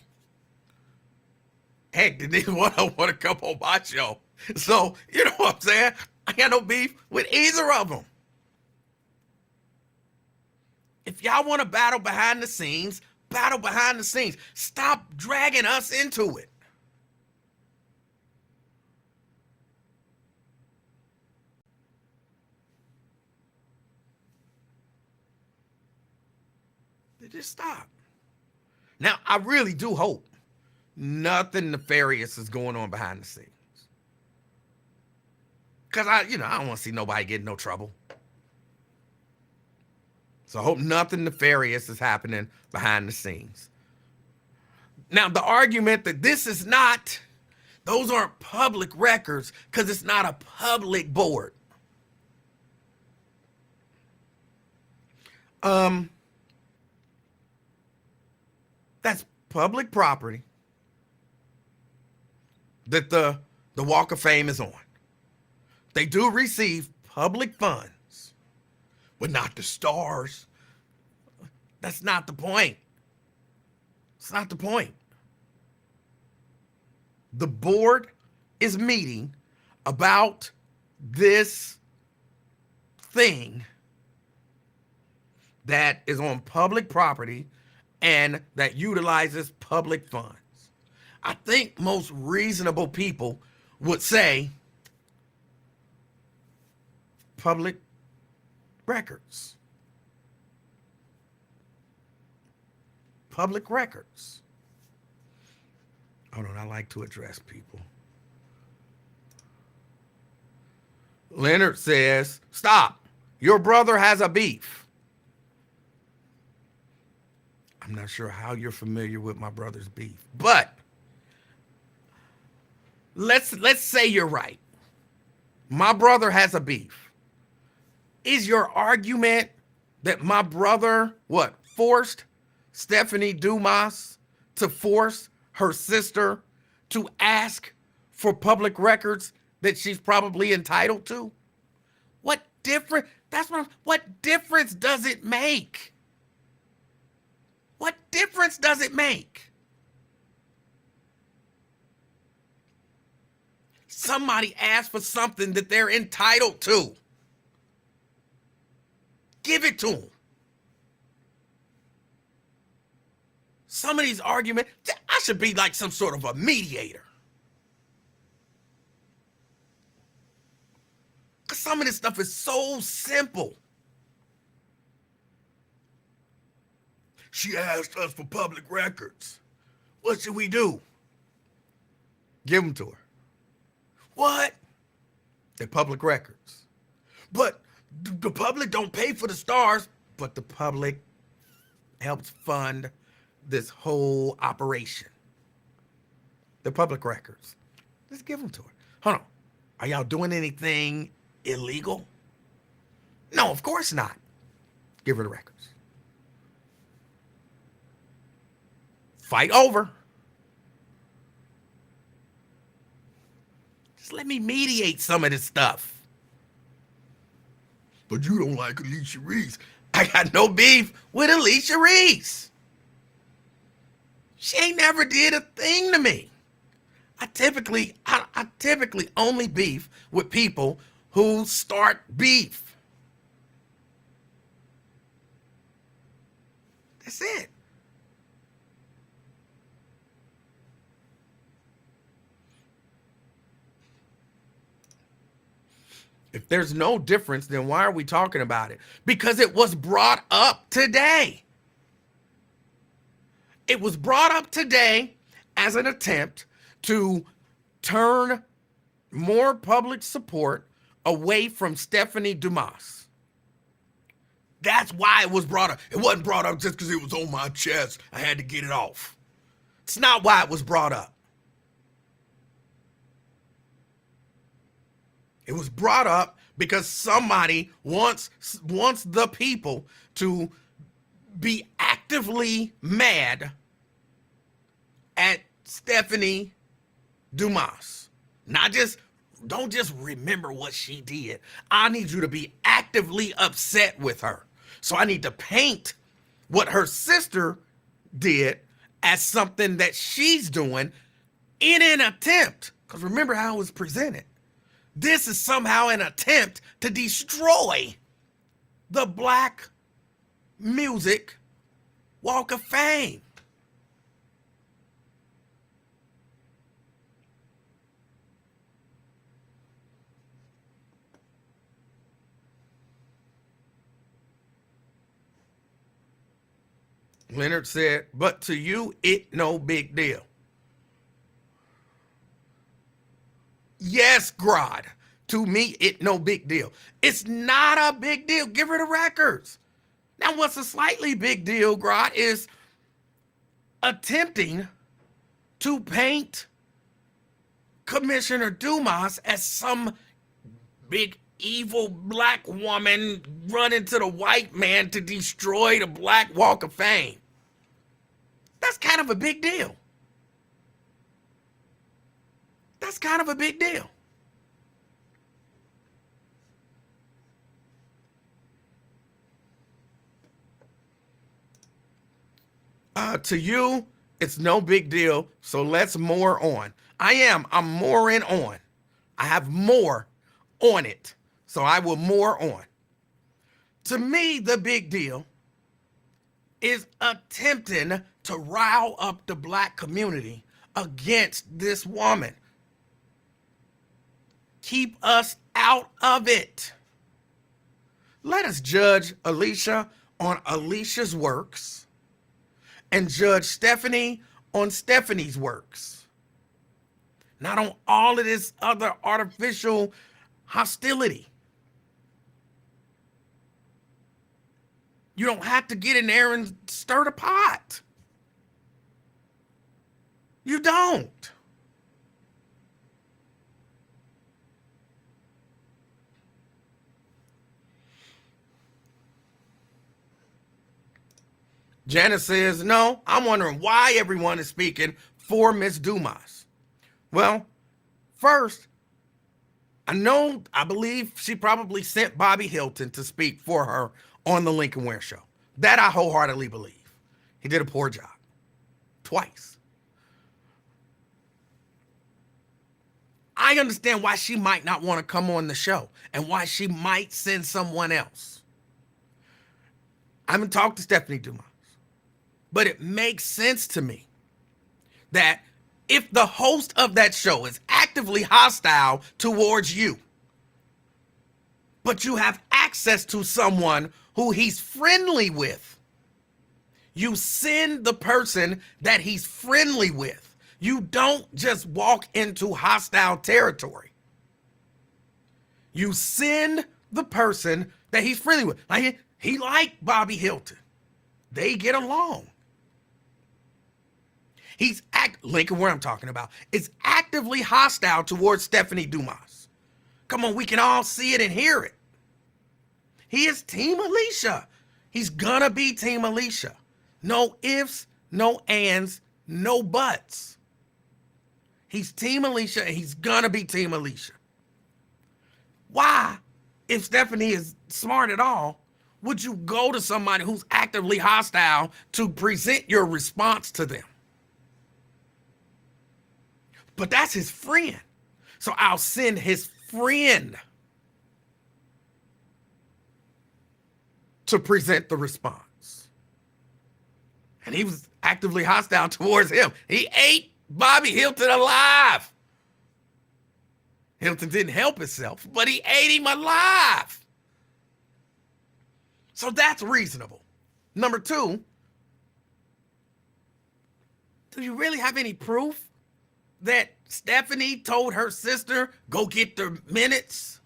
Heck, they didn't want to come on my show. So, you know what I'm saying? I got no beef with either of them. If y'all want to battle behind the scenes, battle behind the scenes. Stop dragging us into it. Just stop. Now, I really do hope nothing nefarious is going on behind the scenes. Because I don't want to see nobody get in no trouble. So I hope nothing nefarious is happening behind the scenes. Now, the argument that those aren't public records because it's not a public board. That's public property that the Walk of Fame is on. They do receive public funds, but not the stars. That's not the point. It's not the point. The board is meeting about this thing that is on public property and that utilizes public funds. I think most reasonable people would say public records. Public records. Hold on, I like to address people. Leonard says, stop. Your brother has a beef. I'm not sure how you're familiar with my brother's beef, but let's say you're right. My brother has a beef. Is your argument that my brother, forced Stephanie Dumas to force her sister to ask for public records that she's probably entitled to? What difference? What difference does it make? What difference does it make? Somebody asked for something that they're entitled to. Give it to them. Some of these arguments, I should be like some sort of a mediator. Because some of this stuff is so simple. She asked us for public records. What should we do? Give them to her. What? They're public records. But the public don't pay for the stars, but the public helps fund this whole operation. The public records. Let's give them to her. Hold on. Are y'all doing anything illegal? No, of course not. Give her the records. Fight over. Just let me mediate some of this stuff. But you don't like Alicia Reese. I got no beef with Alicia Reese. She ain't never did a thing to me. I typically only beef with people who start beef. That's it. If there's no difference, then why are we talking about it? Because it was brought up today. It was brought up today as an attempt to turn more public support away from Stephanie Dumas. That's why it was brought up. It wasn't brought up just because it was on my chest. I had to get it off. It's not why it was brought up. It was brought up because somebody wants the people to be actively mad at Stephanie Dumas. Don't just remember what she did. I need you to be actively upset with her. So I need to paint what her sister did as something that she's doing in an attempt. Because remember how it was presented. This is somehow an attempt to destroy the Black Music Walk of Fame. Leonard said, but to you, it no big deal. Yes, Grod. To me, it no big deal. It's not a big deal. Give her the records. Now, what's a slightly big deal, Grod, is attempting to paint Commissioner Dumas as some big evil black woman running to the white man to destroy the Black Walk of Fame. That's kind of a big deal. That's kind of a big deal. To you, it's no big deal. So let's more on. I'm mooring on. I have more on it. So I will more on. To me, the big deal is attempting to rile up the black community against this woman. Keep us out of it. Let us judge Alicia on Alicia's works and judge Stephanie on Stephanie's works. Not on all of this other artificial hostility. You don't have to get in there and stir the pot. You don't. Janice says, no, I'm wondering why everyone is speaking for Miss Dumas. Well, first, I believe she probably sent Bobby Hilton to speak for her on the Lincoln Ware show. That I wholeheartedly believe. He did a poor job. Twice. I understand why she might not want to come on the show and why she might send someone else. I haven't talked to Stephanie Dumas, but it makes sense to me that if the host of that show is actively hostile towards you, but you have access to someone who he's friendly with, you send the person that he's friendly with. You don't just walk into hostile territory. You send the person that he's friendly with. Like he liked Bobby Hilton. They get along. Lincoln, where I'm talking about, is actively hostile towards Stephanie Dumas. Come on, we can all see it and hear it. He is Team Alicia. He's gonna be Team Alicia. No ifs, no ands, no buts. He's Team Alicia and he's gonna be Team Alicia. Why, if Stephanie is smart at all, would you go to somebody who's actively hostile to present your response to them? But that's his friend. So I'll send his friend to present the response. And he was actively hostile towards him. He ate Bobby Hilton alive. Hilton didn't help himself, but he ate him alive. So that's reasonable. Number two, do you really have any proof that Stephanie told her sister, go get the minutes?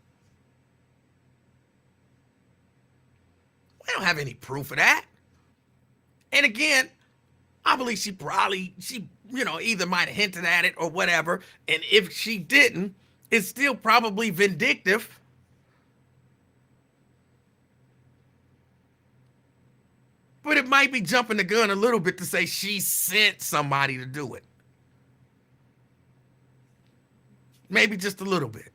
We don't have any proof of that. And again, I believe she either might have hinted at it or whatever. And if she didn't, it's still probably vindictive. But it might be jumping the gun a little bit to say she sent somebody to do it. Maybe just a little bit.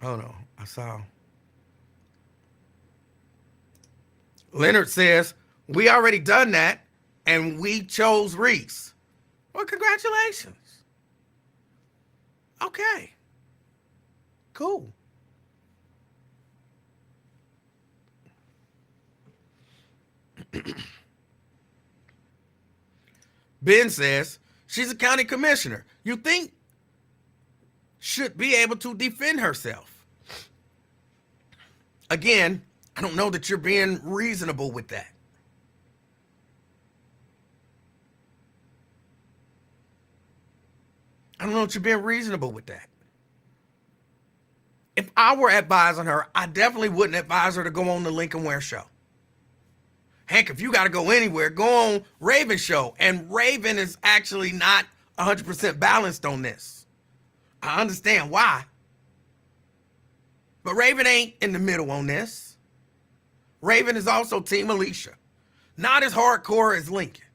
Oh no, I saw. Leonard says, we already done that and we chose Reese. Well, congratulations. Okay. Cool. Ben says, she's a county commissioner. You think should be able to defend herself. Again, I don't know that you're being reasonable with that. I don't know that you're being reasonable with that. If I were advising her, I definitely wouldn't advise her to go on the Lincoln Ware show. Heck, if you got to go anywhere, go on Raven's show. And Raven is actually not 100% balanced on this. I understand why. But Raven ain't in the middle on this. Raven is also Team Alicia. Not as hardcore as Lincoln.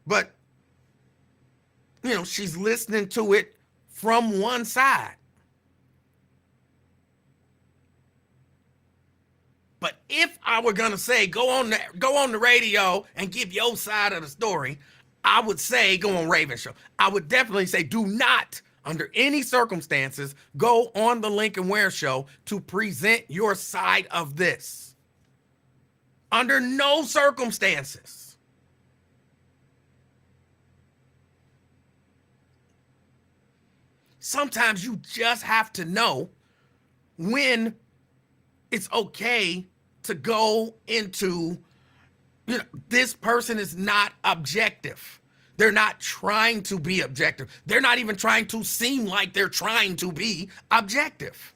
But, she's listening to it from one side. But if I were going to say, go on the radio and give your side of the story, I would say go on Raven's show. I would definitely say do not, under any circumstances, go on the Lincoln Ware show to present your side of this. Under no circumstances. Sometimes you just have to know when it's okay to go into, this person is not objective. They're not trying to be objective. They're not even trying to seem like they're trying to be objective.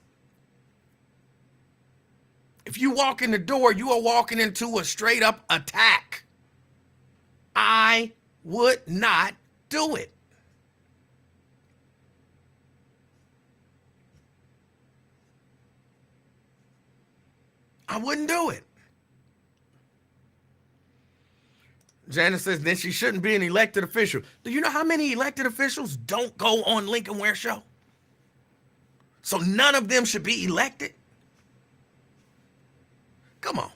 If you walk in the door, you are walking into a straight up attack. I would not do it. I wouldn't do it. Janice says, then she shouldn't be an elected official. Do you know how many elected officials don't go on Lincoln Ware Show? So none of them should be elected? Come on.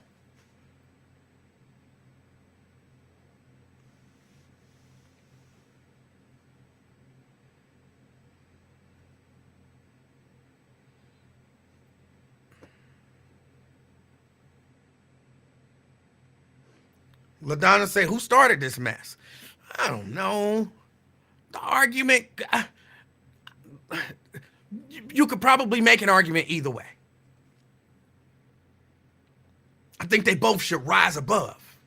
LaDonna say, who started this mess? I don't know. The argument, you could probably make an argument either way. I think they both should rise above.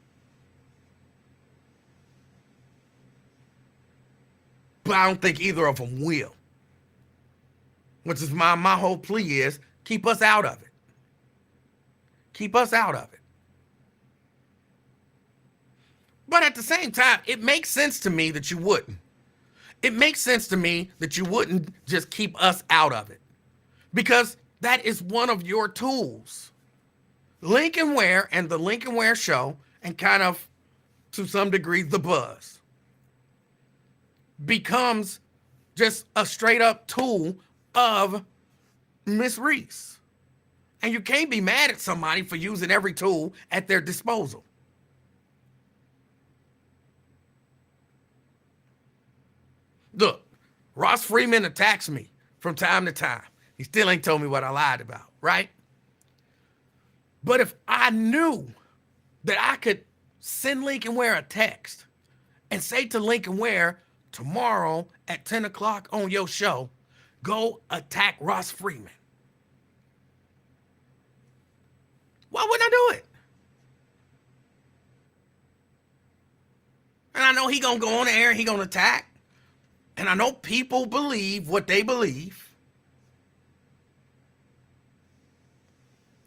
But I don't think either of them will. Which is my whole plea is, keep us out of it. Keep us out of it. But at the same time, it makes sense to me that you wouldn't. It makes sense to me that you wouldn't just keep us out of it. Because that is one of your tools. Lincoln Ware and the Lincoln Ware Show, and kind of, to some degree, the buzz, becomes just a straight up tool of Miss Reese. And you can't be mad at somebody for using every tool at their disposal. Look, Ross Freeman attacks me from time to time. He still ain't told me what I lied about, right? But if I knew that I could send Lincoln Ware a text and say to Lincoln Ware, tomorrow at 10 o'clock on your show, go attack Ross Freeman, why wouldn't I do it? And I know he gonna go on the air and he gonna attack. And I know people believe what they believe.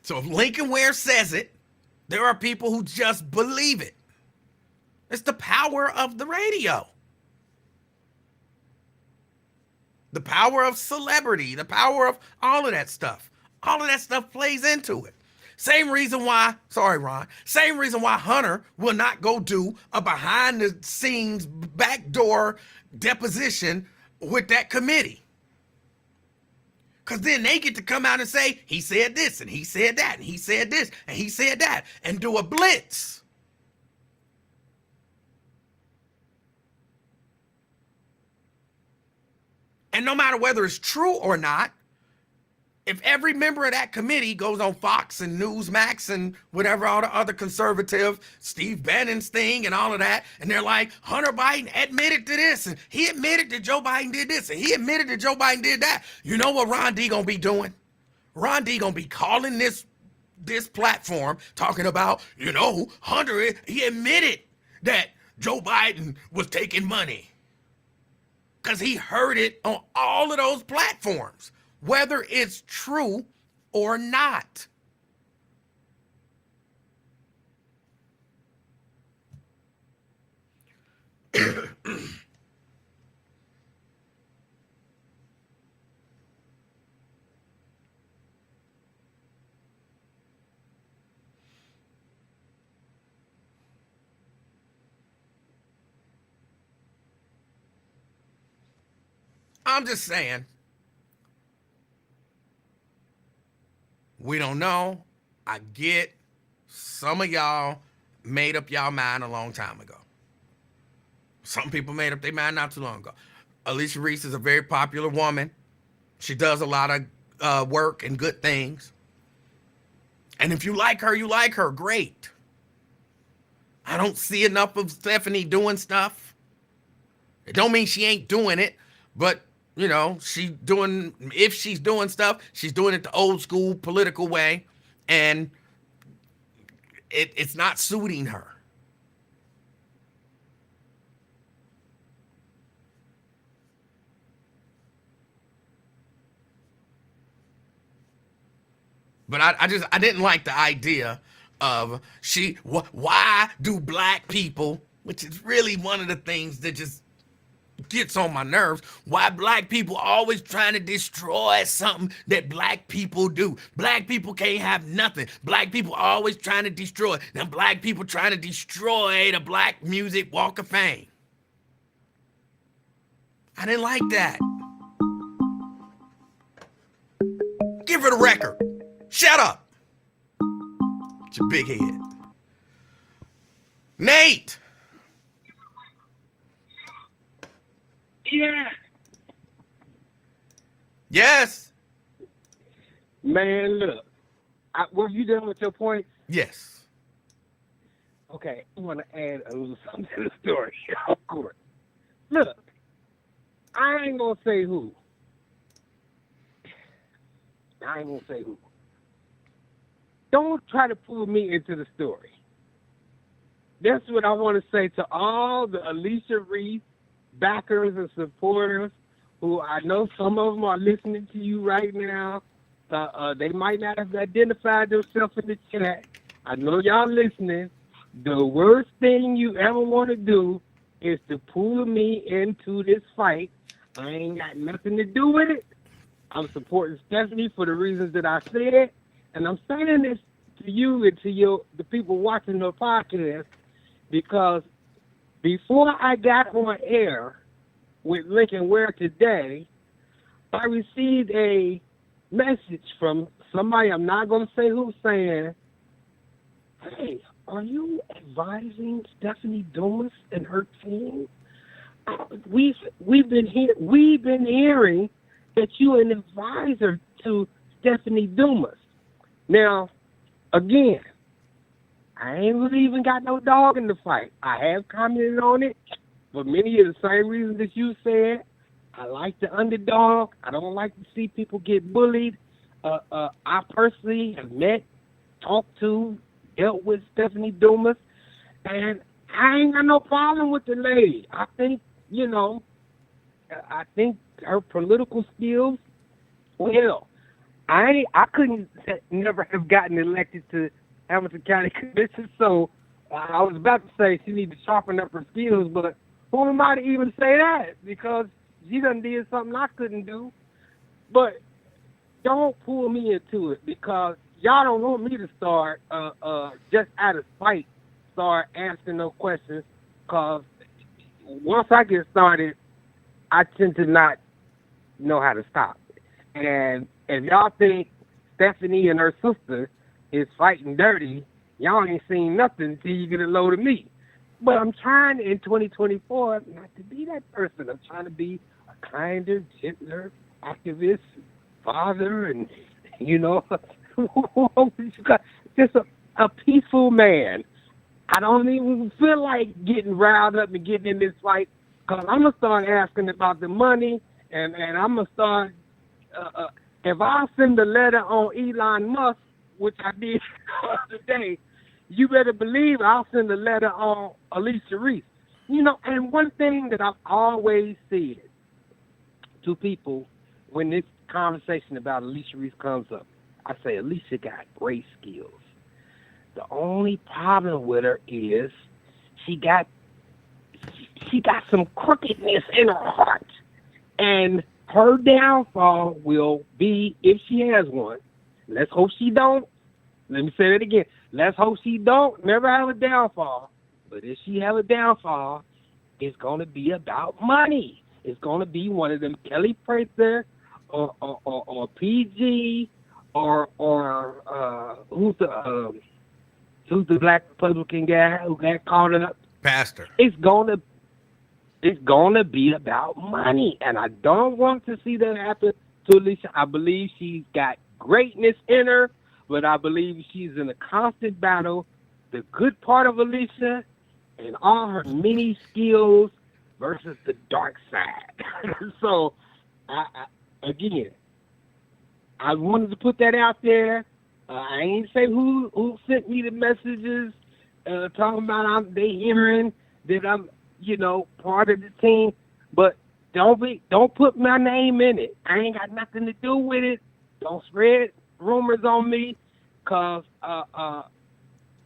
So if Lincoln Ware says it, there are people who just believe it. It's the power of the radio. The power of celebrity, the power of all of that stuff. All of that stuff plays into it. Same reason why, sorry, Ron, same reason why Hunter will not go do a behind the scenes backdoor deposition with that committee. Because then they get to come out and say, he said this, and he said that, and he said this, and he said that, and do a blitz. And no matter whether it's true or not, if every member of that committee goes on Fox and Newsmax and whatever, all the other conservative, Steve Bannon's thing and all of that, and they're like, Hunter Biden admitted to this, and he admitted that Joe Biden did this, and he admitted that Joe Biden did that. You know what Ron D gonna be doing? Ron D gonna be calling this platform, talking about, Hunter, he admitted that Joe Biden was taking money. Because he heard it on all of those platforms, whether it's true or not. I'm just saying, we don't know. I get some of y'all made up y'all mind a long time ago. Some people made up their mind not too long ago. Alicia Reese is a very popular woman. She does a lot of work and good things. And if you like her, you like her. Great. I don't see enough of Stephanie doing stuff. It don't mean she ain't doing it, but if she's doing stuff, she's doing it the old school political way, and it's not suiting her. But I didn't like the idea of why do black people, which is really one of the things that just gets on my nerves. Why black people always trying to destroy something that black people do. Black people can't have nothing. Black people always trying to destroy. Now black people trying to destroy the Black Music Walk of Fame. I didn't like that. Give her the record. Shut up. It's your big head. Nate. Yeah. Yes. Man, look. Were you done with your points? Yes. Okay, I want to add a little something to the story, of course. Look, I ain't going to say who. Don't try to pull me into the story. That's what I want to say to all the Alicia Reese backers and supporters who I know some of them are listening to you right now. They might not have identified themselves in the chat. I know y'all listening. The worst thing you ever want to do is to pull me into this fight. I ain't got nothing to do with it. I'm supporting Stephanie for the reasons that I said, and I'm saying this to you and to the people watching the podcast because before I got on air with Lincoln Ware today, I received a message from somebody, I'm not going to say who, saying, "Hey, are you advising Stephanie Dumas and her team? We've been hearing that you're an advisor to Stephanie Dumas." Now, again, I ain't really even got no dog in the fight. I have commented on it for many of the same reasons that you said. I like the underdog. I don't like to see people get bullied. I personally have met, talked to, dealt with Stephanie Dumas, and I ain't got no problem with the lady. I think, I think her political skills, well, I couldn't never have gotten elected to Hamilton County Commission, so I was about to say she needs to sharpen up her skills, but who am I to even say that? Because she done did something I couldn't do. But don't pull me into it because y'all don't want me to start just out of spite, start asking no questions, because once I get started, I tend to not know how to stop. And if y'all think Stephanie and her sister is fighting dirty, y'all ain't seen nothing until you get a load of me. But I'm trying in 2024 not to be that person. I'm trying to be a kinder, gentler activist, father, and, just a peaceful man. I don't even feel like getting riled up and getting in this fight because I'm going to start asking about the money and I'm going to start, if I send a letter on Elon Musk, which I did the other day, you better believe I'll send a letter on Alicia Reese. And one thing that I've always said to people when this conversation about Alicia Reese comes up, I say, Alicia got great skills. The only problem with her is she got some crookedness in her heart. And her downfall will be, if she has one, let's hope she don't. Let me say that again. Let's hope she don't never have a downfall. But if she have a downfall, it's going to be about money. It's going to be one of them Kelly Prather or PG or who's the black Republican guy who got caught up? Pastor. It's gonna be about money, and I don't want to see that happen to Alicia. I believe she's got greatness in her, but I believe she's in a constant battle. The good part of Alicia and all her many skills versus the dark side. So, again, I wanted to put that out there. I ain't say who sent me the messages talking about they hearing that I'm, part of the team, but don't put my name in it. I ain't got nothing to do with it. Don't spread rumors on me, cause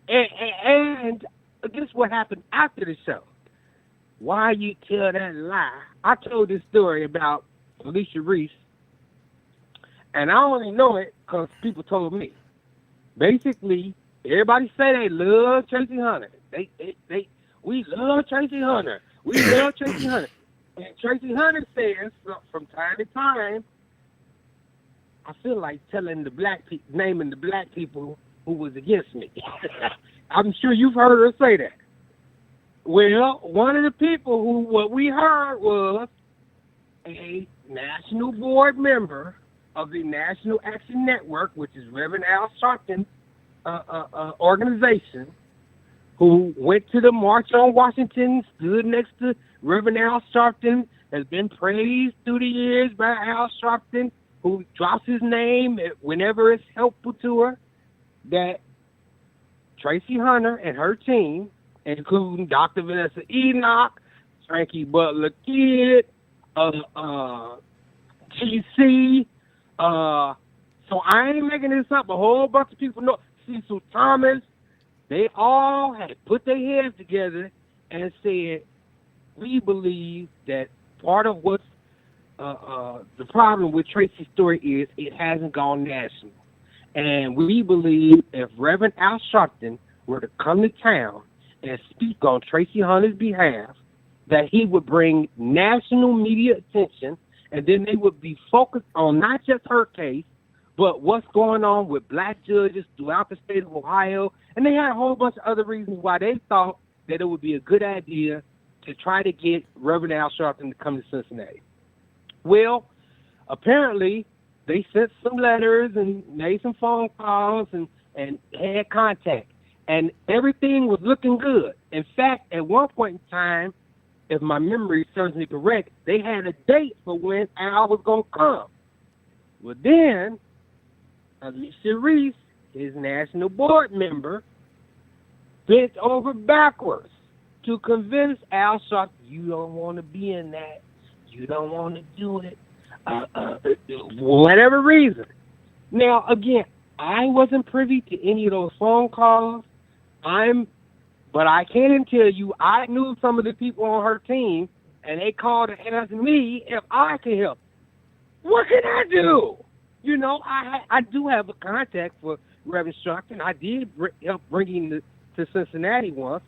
and guess what happened after the show? why you tell that lie? I told this story about Alicia Reese, and I only know it because people told me. Basically, everybody say they love Tracy Hunter. We love Tracy Hunter. We love Tracy Hunter. And Tracy Hunter says from time to time, I feel like telling the black people, naming the black people who was against me. I'm sure you've heard her say that. Well, one of the people who what we heard was a national board member of the National Action Network, which is Reverend Al Sharpton organization, who went to the March on Washington, stood next to Reverend Al Sharpton, has been praised through the years by Al Sharpton, who drops his name whenever it's helpful to her, that Tracy Hunter and her team, including Dr. Vanessa Enoch, Frankie Butler Kidd, GC, so I ain't making this up. A whole bunch of people know. Cecil Thomas, they all had put their heads together and said, we believe that part of what's the problem with Tracy's story is it hasn't gone national. And we believe if Reverend Al Sharpton were to come to town and speak on Tracy Hunter's behalf, that he would bring national media attention, and then they would be focused on not just her case, but what's going on with black judges throughout the state of Ohio. And they had a whole bunch of other reasons why they thought that it would be a good idea to try to get Reverend Al Sharpton to come to Cincinnati. Well, apparently they sent some letters and made some phone calls and had contact. And everything was looking good. In fact, at one point in time, if my memory serves me correct, they had a date for when Al was going to come. Well, then Alicia Reese, his national board member, bent over backwards to convince Al Sharpton, you don't want to be in that. You don't want to do it. Whatever reason. Now, again, I wasn't privy to any of those phone calls. But I can tell you, I knew some of the people on her team, and they called and asked me if I could help. What can I do? You know, I do have a contact for Reverend Sharpton. I did help bring him to Cincinnati once,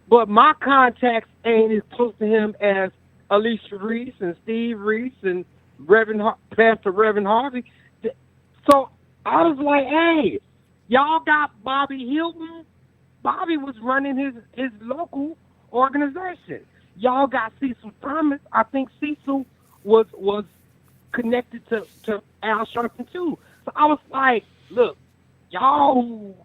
but my contacts ain't as close to him as Alicia Reese and Steve Reese and Pastor Reverend Harvey. So I was like, hey, y'all got Bobby Hilton. Bobby was running his local organization. Y'all got Cecil Thomas. I think Cecil was connected to Al Sharpton too. So I was like, look, y'all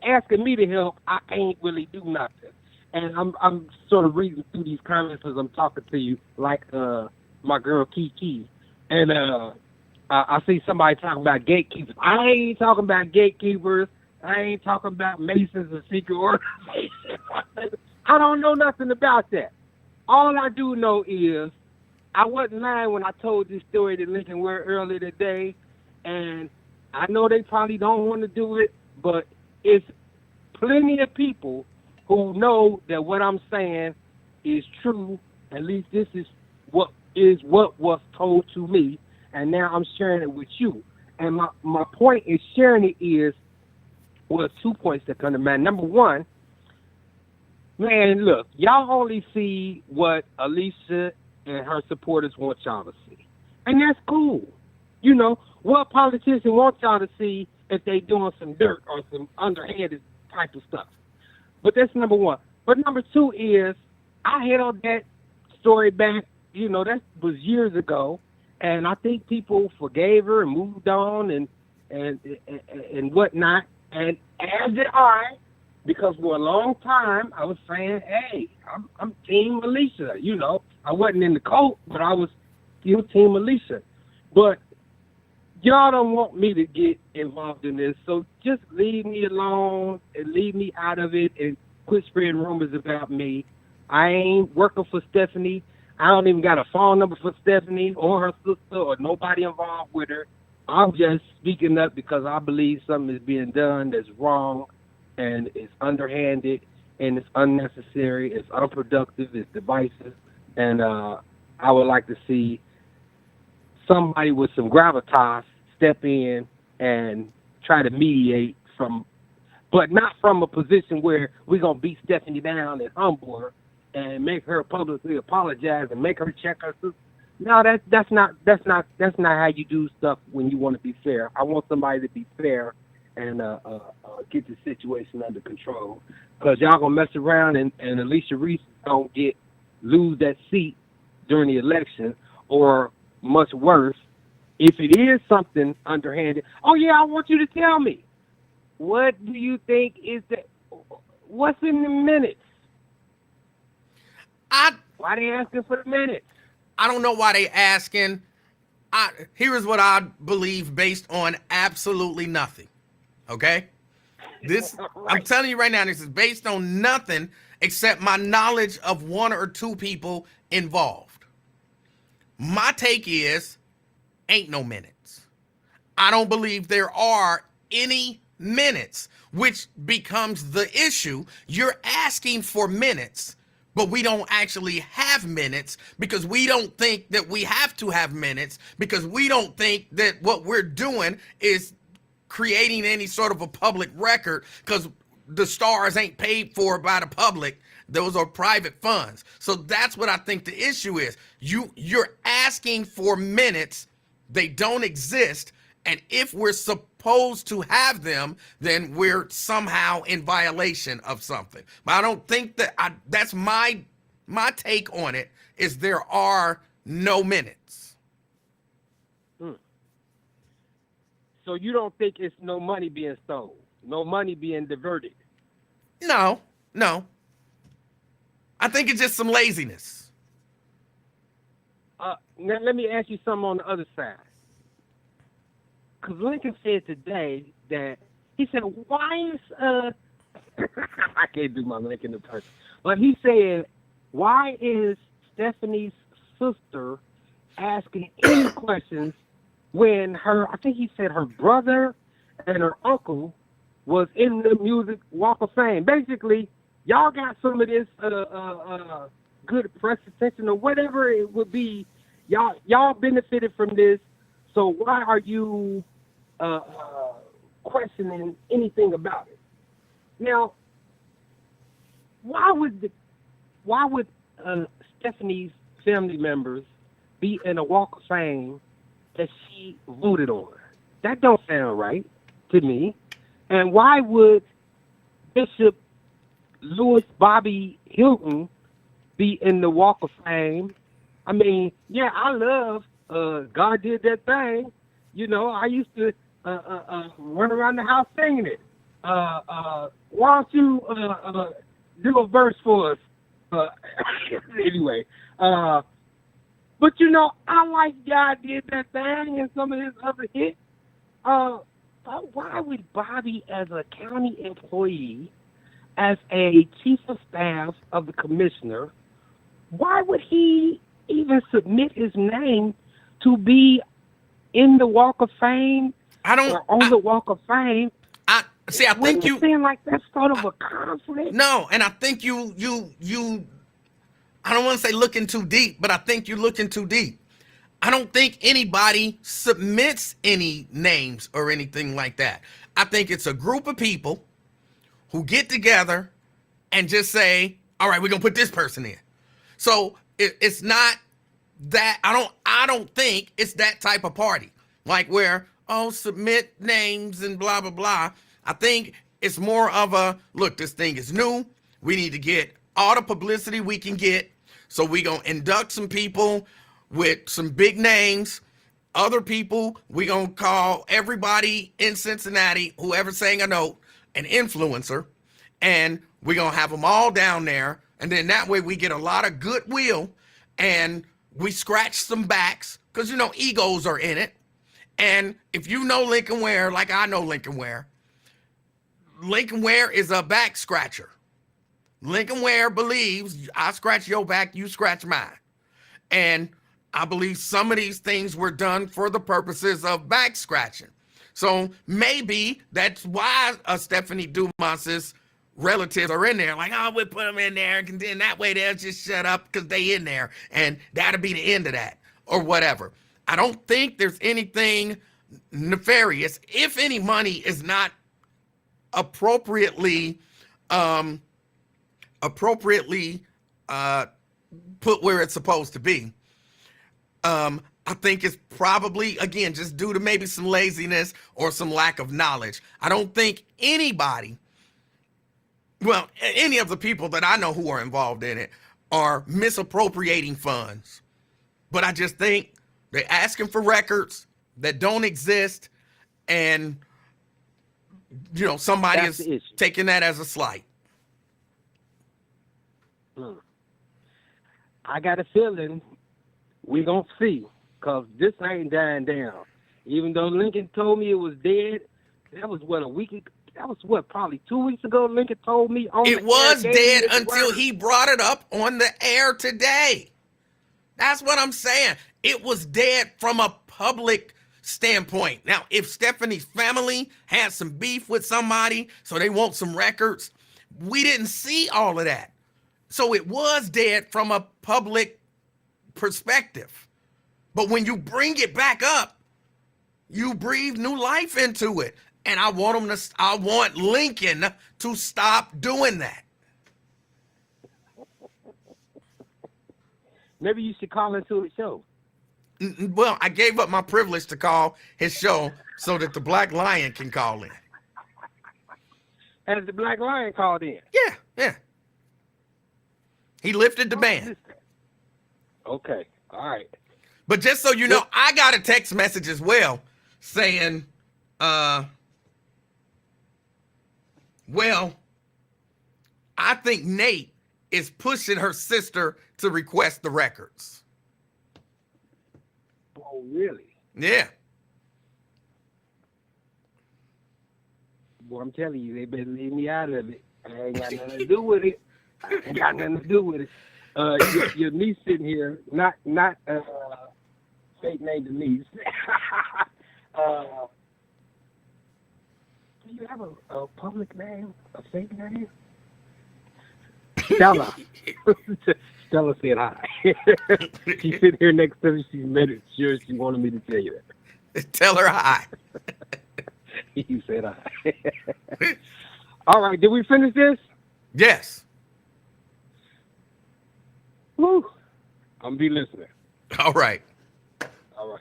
asking me to help, I can't really do nothing. And I'm sort of reading through these comments as I'm talking to you, like my girl Kiki. And I see somebody talking about gatekeepers. I ain't talking about gatekeepers. I ain't talking about Masons or secret organizations. I don't know nothing about that. All I do know is I wasn't lying when I told this story to Lincoln Ware earlier today, and I know they probably don't want to do it, but it's plenty of people who know that what I'm saying is true. At least this is what was told to me, and now I'm sharing it with you. And my point in sharing it is, well, 2 points that come to mind. Number one, man, look, y'all only see what Alicia and her supporters want y'all to see. And that's cool. You know, what politicians want y'all to see if they doing some dirt or some underhanded type of stuff. But that's number one. But number two is, I held that story back, you know, that was years ago, and I think people forgave her and moved on and whatnot. And as did I, because for a long time I was saying, hey, I'm Team Alicia. You know, I wasn't in the cult, but I was still Team Alicia. But y'all don't want me to get involved in this, so just leave me alone and leave me out of it and quit spreading rumors about me. I ain't working for Stephanie. I don't even got a phone number for Stephanie or her sister or nobody involved with her. I'm just speaking up because I believe something is being done that's wrong and it's underhanded, and it's unnecessary, it's unproductive, it's divisive, and I would like to see somebody with some gravitas step in and try to mediate from, but not from a position where we're gonna beat Stephanie down and humble her and make her publicly apologize and make her check her sister. No, that's not how you do stuff when you want to be fair. I want somebody to be fair and get the situation under control. Because y'all gonna mess around and Alicia Reese don't lose that seat during the election, or much worse, if it is something underhanded. Oh yeah, I want you to tell me, what do you think is what's in the minutes? Why they asking for the minutes? I don't know why they asking. Here is what I believe based on absolutely nothing. Okay? This, right. I'm telling you right now, this is based on nothing except my knowledge of one or two people involved. My take is, ain't no minutes. I don't believe there are any minutes, which becomes the issue. You're asking for minutes, but we don't actually have minutes because we don't think that we have to have minutes, because we don't think that what we're doing is creating any sort of a public record, because the stars ain't paid for by the public. Those are private funds. So that's what I think the issue is. You're asking for minutes. They don't exist. And if we're supposed to have them, then we're somehow in violation of something. But I don't think that that's my take on it, is there are no minutes. So you don't think it's no money being stole, no money being diverted? No. I think it's just some laziness. Now let me ask you something on the other side. Because Lincoln said today that, he said, why is, I can't do my Lincoln in person, but he said, why is Stephanie's sister asking any questions when I think he said her brother and her uncle was in the Music Walk of Fame? Basically, y'all got some of this good press attention or whatever it would be. Y'all benefited from this, so why are you questioning anything about it? Now, why would Stephanie's family members be in a Walk of Fame that she voted on? That don't sound right to me. And why would Bishop Louis Bobby Hilton be in the Walk of Fame? I mean, yeah, I love God Did That Thing. You know, I used to run around the house singing it. Why don't you do a verse for us? Anyway, but you know, I like God Did That Thing and some of his other hits. Why would Bobby, as a county employee, as a chief of staff of the commissioner, why would he even submit his name to be in the Walk of Fame or on the Walk of Fame? I think you seem like that's sort of a conflict. No, and I think you I don't want to say looking too deep, but I think you're looking too deep. I don't think anybody submits any names or anything like that. I think it's a group of people who get together and just say, all right, we're going to put this person in. So it's not that, I don't think it's that type of party, like where, submit names and blah, blah, blah. I think it's more of a, look, this thing is new. We need to get all the publicity we can get. So we're going to induct some people with some big names. Other people, we're going to call everybody in Cincinnati, whoever sang a note, an influencer. And we're going to have them all down there. And then that way we get a lot of goodwill and we scratch some backs because, you know, egos are in it. And if you know Lincoln Ware, like I know Lincoln Ware is a back scratcher. Lincoln Ware believes I scratch your back, you scratch mine. And I believe some of these things were done for the purposes of back scratching. So maybe that's why Stephanie Dumas is relatives are in there, like, oh, we'll put them in there, and then that way they'll just shut up because they in there, and that'll be the end of that, or whatever. I don't think there's anything nefarious if any money is not appropriately put where it's supposed to be. I think it's probably, again, just due to maybe some laziness or some lack of knowledge. I don't think anybody, well, any of the people that I know who are involved in it are misappropriating funds. But I just think they're asking for records that don't exist, and, you know, somebody That's is the issue. taking that as a slight. I got a feeling we gonna see, because this ain't dying down. Even though Lincoln told me it was dead, that was what, a week ago? That was what, probably 2 weeks ago Lincoln told me on It the was air, dead gave me his until word. he brought it up on the air today. That's what I'm saying. It was dead from a public standpoint. Now, if Stephanie's family had some beef with somebody, so they want some records, we didn't see all of that. So it was dead from a public perspective. But when you bring it back up, you breathe new life into it. And I want Lincoln to stop doing that. Maybe you should call into the show. Well, I gave up my privilege to call his show so that the Black Lion can call in. Has the Black Lion called in? Yeah. He lifted the ban. Okay, all right. But just so you know, I got a text message as well saying, well, I think Nate is pushing her sister to request the records. Oh, really? Yeah. Boy, I'm telling you, they better leave me out of it. I ain't got nothing to do with it. Your niece sitting here, not fake name Denise. Do you have a public name, a fake name? Stella. Stella said hi. She's sitting here next to me. She made it sure she wanted me to tell you that. Tell her hi. You said hi. All right, did we finish this? Yes. Woo. I'm be listening. All right. All right.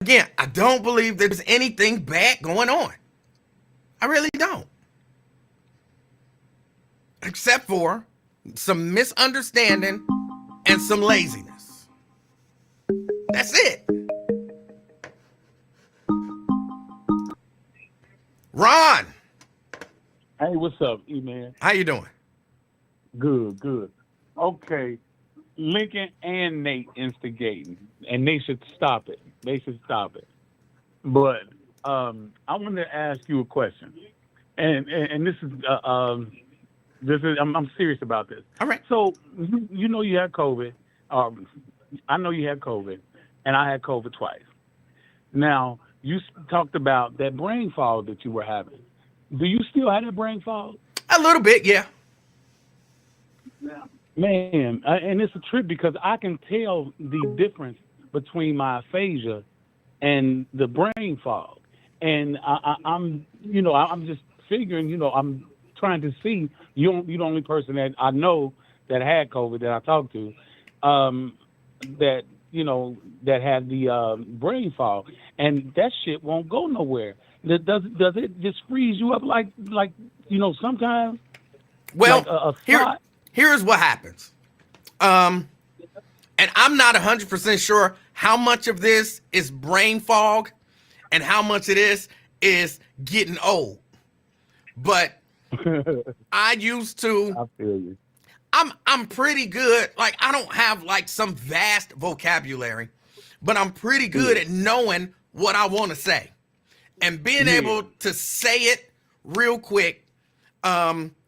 Again, I don't believe there's anything bad going on. I really don't. Except for some misunderstanding and some laziness. That's it. Ron, Hey, what's up, E-Man? how you doing? Good. Okay, Lincoln and Nate instigating, and they should stop it. But I wanted to ask you a question, and this is I'm serious about this. All right. So you know you had COVID. I know you had COVID, and I had COVID twice. Now you talked about that brain fog that you were having. Do you still have that brain fog? A little bit, yeah. Man, and it's a trip because I can tell the difference between my aphasia and the brain fog. And I'm just figuring, I'm trying to see, you're the only person that I know that had COVID that I talked to, that had the brain fog. And that shit won't go nowhere. Does it just freeze you up like sometimes? Well, like a spot? here's what happens. And I'm not 100% sure how much of this is brain fog and how much it is getting old. But I used to. I feel you. I'm pretty good. Like, I don't have like some vast vocabulary, but I'm pretty good at knowing what I want to say and being able to say it real quick.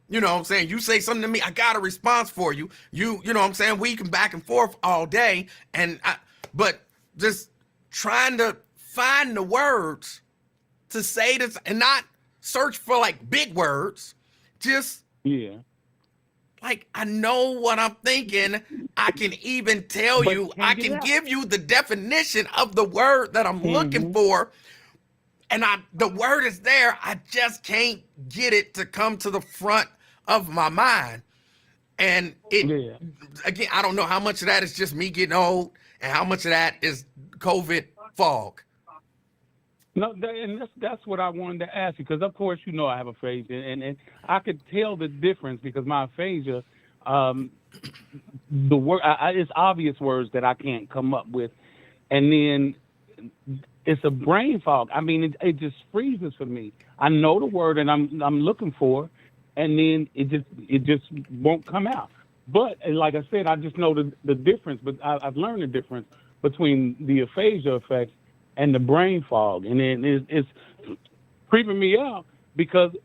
You know what I'm saying? You say something to me, I got a response for you. You know what I'm saying? We can back and forth all day. But just trying to find the words to say this and not search for like big words. Just Yeah. like, I know what I'm thinking. I can even tell But you, can't I get it can out. give you the definition of the word that I'm looking Mhm. for. And the word is there. I just can't get it to come to the front of my mind. And Yeah. again, I don't know how much of that is just me getting old and how much of that is COVID fog. No, and that's what I wanted to ask you, because of course you know I have aphasia, and I could tell the difference because my aphasia, the word it's obvious words that I can't come up with, and then it's a brain fog. I mean, it just freezes for me. I know the word and I'm looking for, and then it just won't come out. But like I said, I just know the difference. But I've learned the difference between the aphasia effects and the brain fog, and then it's creeping me out because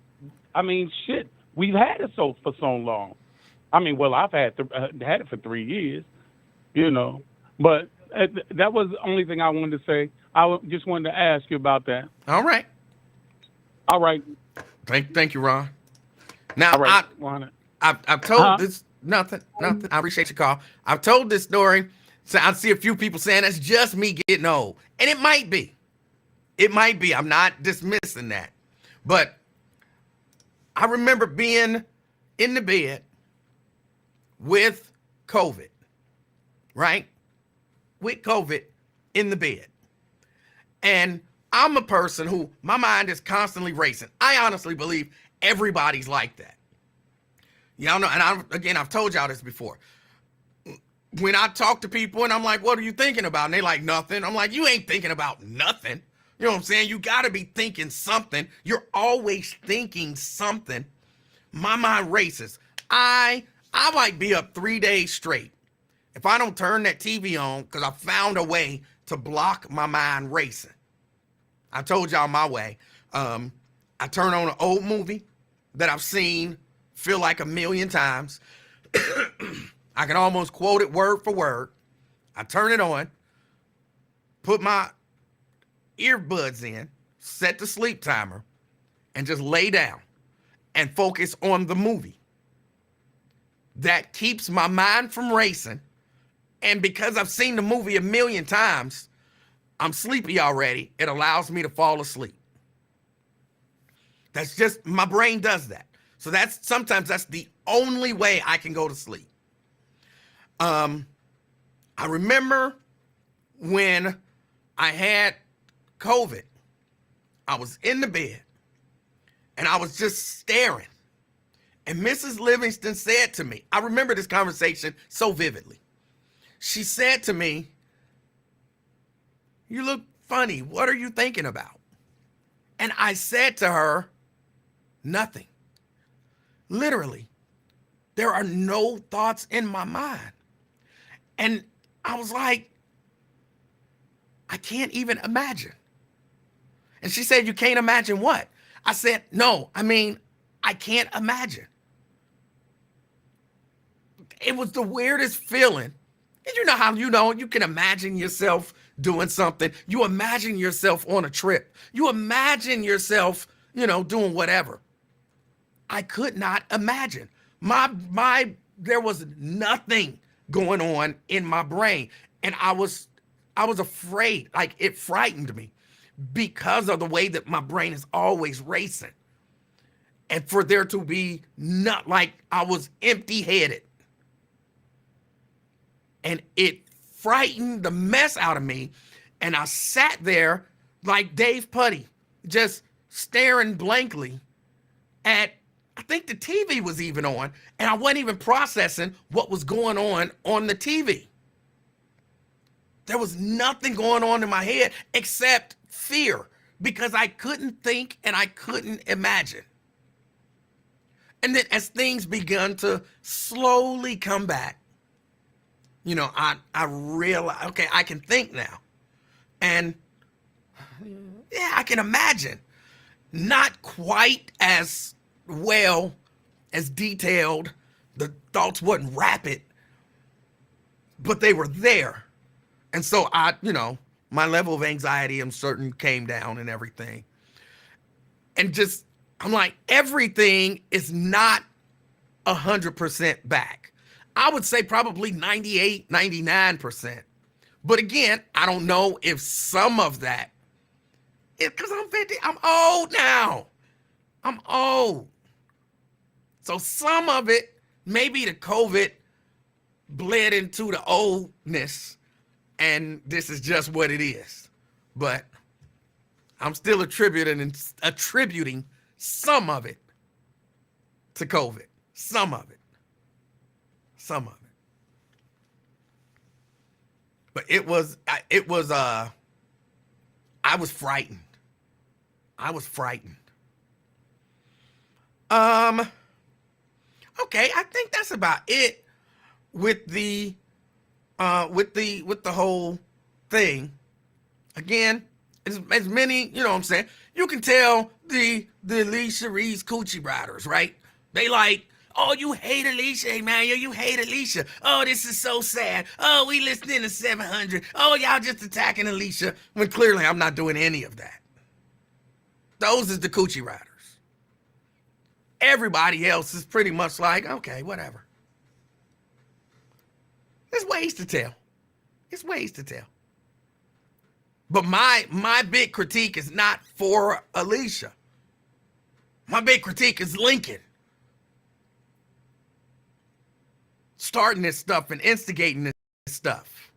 I mean, shit, we've had it for so long. I mean, well, I've had it for 3 years, you know. But that was the only thing I wanted to say. Just wanted to ask you about that. All right. All right, Thank you, Ron. Now, all right, Juana. I've told this nothing. I appreciate your call. I've told this story. So I see a few people saying that's just me getting old, and it might be. It might be. I'm not dismissing that, but I remember being in the bed with COVID, right? With COVID in the bed, and I'm a person who my mind is constantly racing. I honestly believe everybody's like that. Y'all know, and I've told y'all this before. When I talk to people and I'm like, what are you thinking about? And they like, nothing. I'm like, you ain't thinking about nothing. You know what I'm saying? You got to be thinking something. You're always thinking something. My mind races. I might be up 3 days straight if I don't turn that TV on because I found a way to block my mind racing. I told y'all my way. I turn on an old movie that I've seen, feel like a million times. I can almost quote it word for word. I turn it on, put my earbuds in, set the sleep timer, and just lay down and focus on the movie. That keeps my mind from racing. And because I've seen the movie a million times, I'm sleepy already. It allows me to fall asleep. That's just, my brain does that. So sometimes that's the only way I can go to sleep. I remember when I had COVID, I was in the bed and I was just staring. And Mrs. Livingston said to me, I remember this conversation so vividly. She said to me, "You look funny. What are you thinking about?" And I said to her, "Nothing." Literally, there are no thoughts in my mind. And I was like, I can't even imagine. And she said, "You can't imagine what?" I said, "No, I mean, I can't imagine." It was the weirdest feeling. And you know how you can imagine yourself doing something. You imagine yourself on a trip. You imagine yourself, doing whatever. I could not imagine. There was nothing going on in my brain. And I was afraid. Like, it frightened me because of the way that my brain is always racing. And for there to be not, like, I was empty-headed. And it frightened the mess out of me. And I sat there like Dave Putty, just staring blankly at, I think the TV was even on, and I wasn't even processing what was going on the TV. There was nothing going on in my head except fear, because I couldn't think and I couldn't imagine. And then as things begun to slowly come back, I realized, okay, I can think now. And yeah, I can imagine. Not quite as well, as detailed. The thoughts wasn't rapid, but they were there. And so my level of anxiety, I'm certain, came down and everything. And just I'm like, everything is not 100% back. I would say probably 98, 99%. But again, I don't know if some of that is because I'm 50. I'm old now. I'm old. So some of it, maybe the COVID bled into the oldness, and this is just what it is. But I'm still attributing some of it to COVID. Some of it. But I was frightened. Okay, I think that's about it with the whole thing. Again, as many, you know what I'm saying, you can tell the Alicia Reed's coochie riders, right? They like, oh, you hate Alicia, Emanuel, you hate Alicia. Oh, this is so sad. Oh, we listening to 700. Oh, y'all just attacking Alicia, when clearly I'm not doing any of that. Those is the coochie riders. Everybody else is pretty much like, okay, whatever. There's ways to tell. But my big critique is not for Alicia. My big critique is Lincoln starting this stuff and instigating this stuff.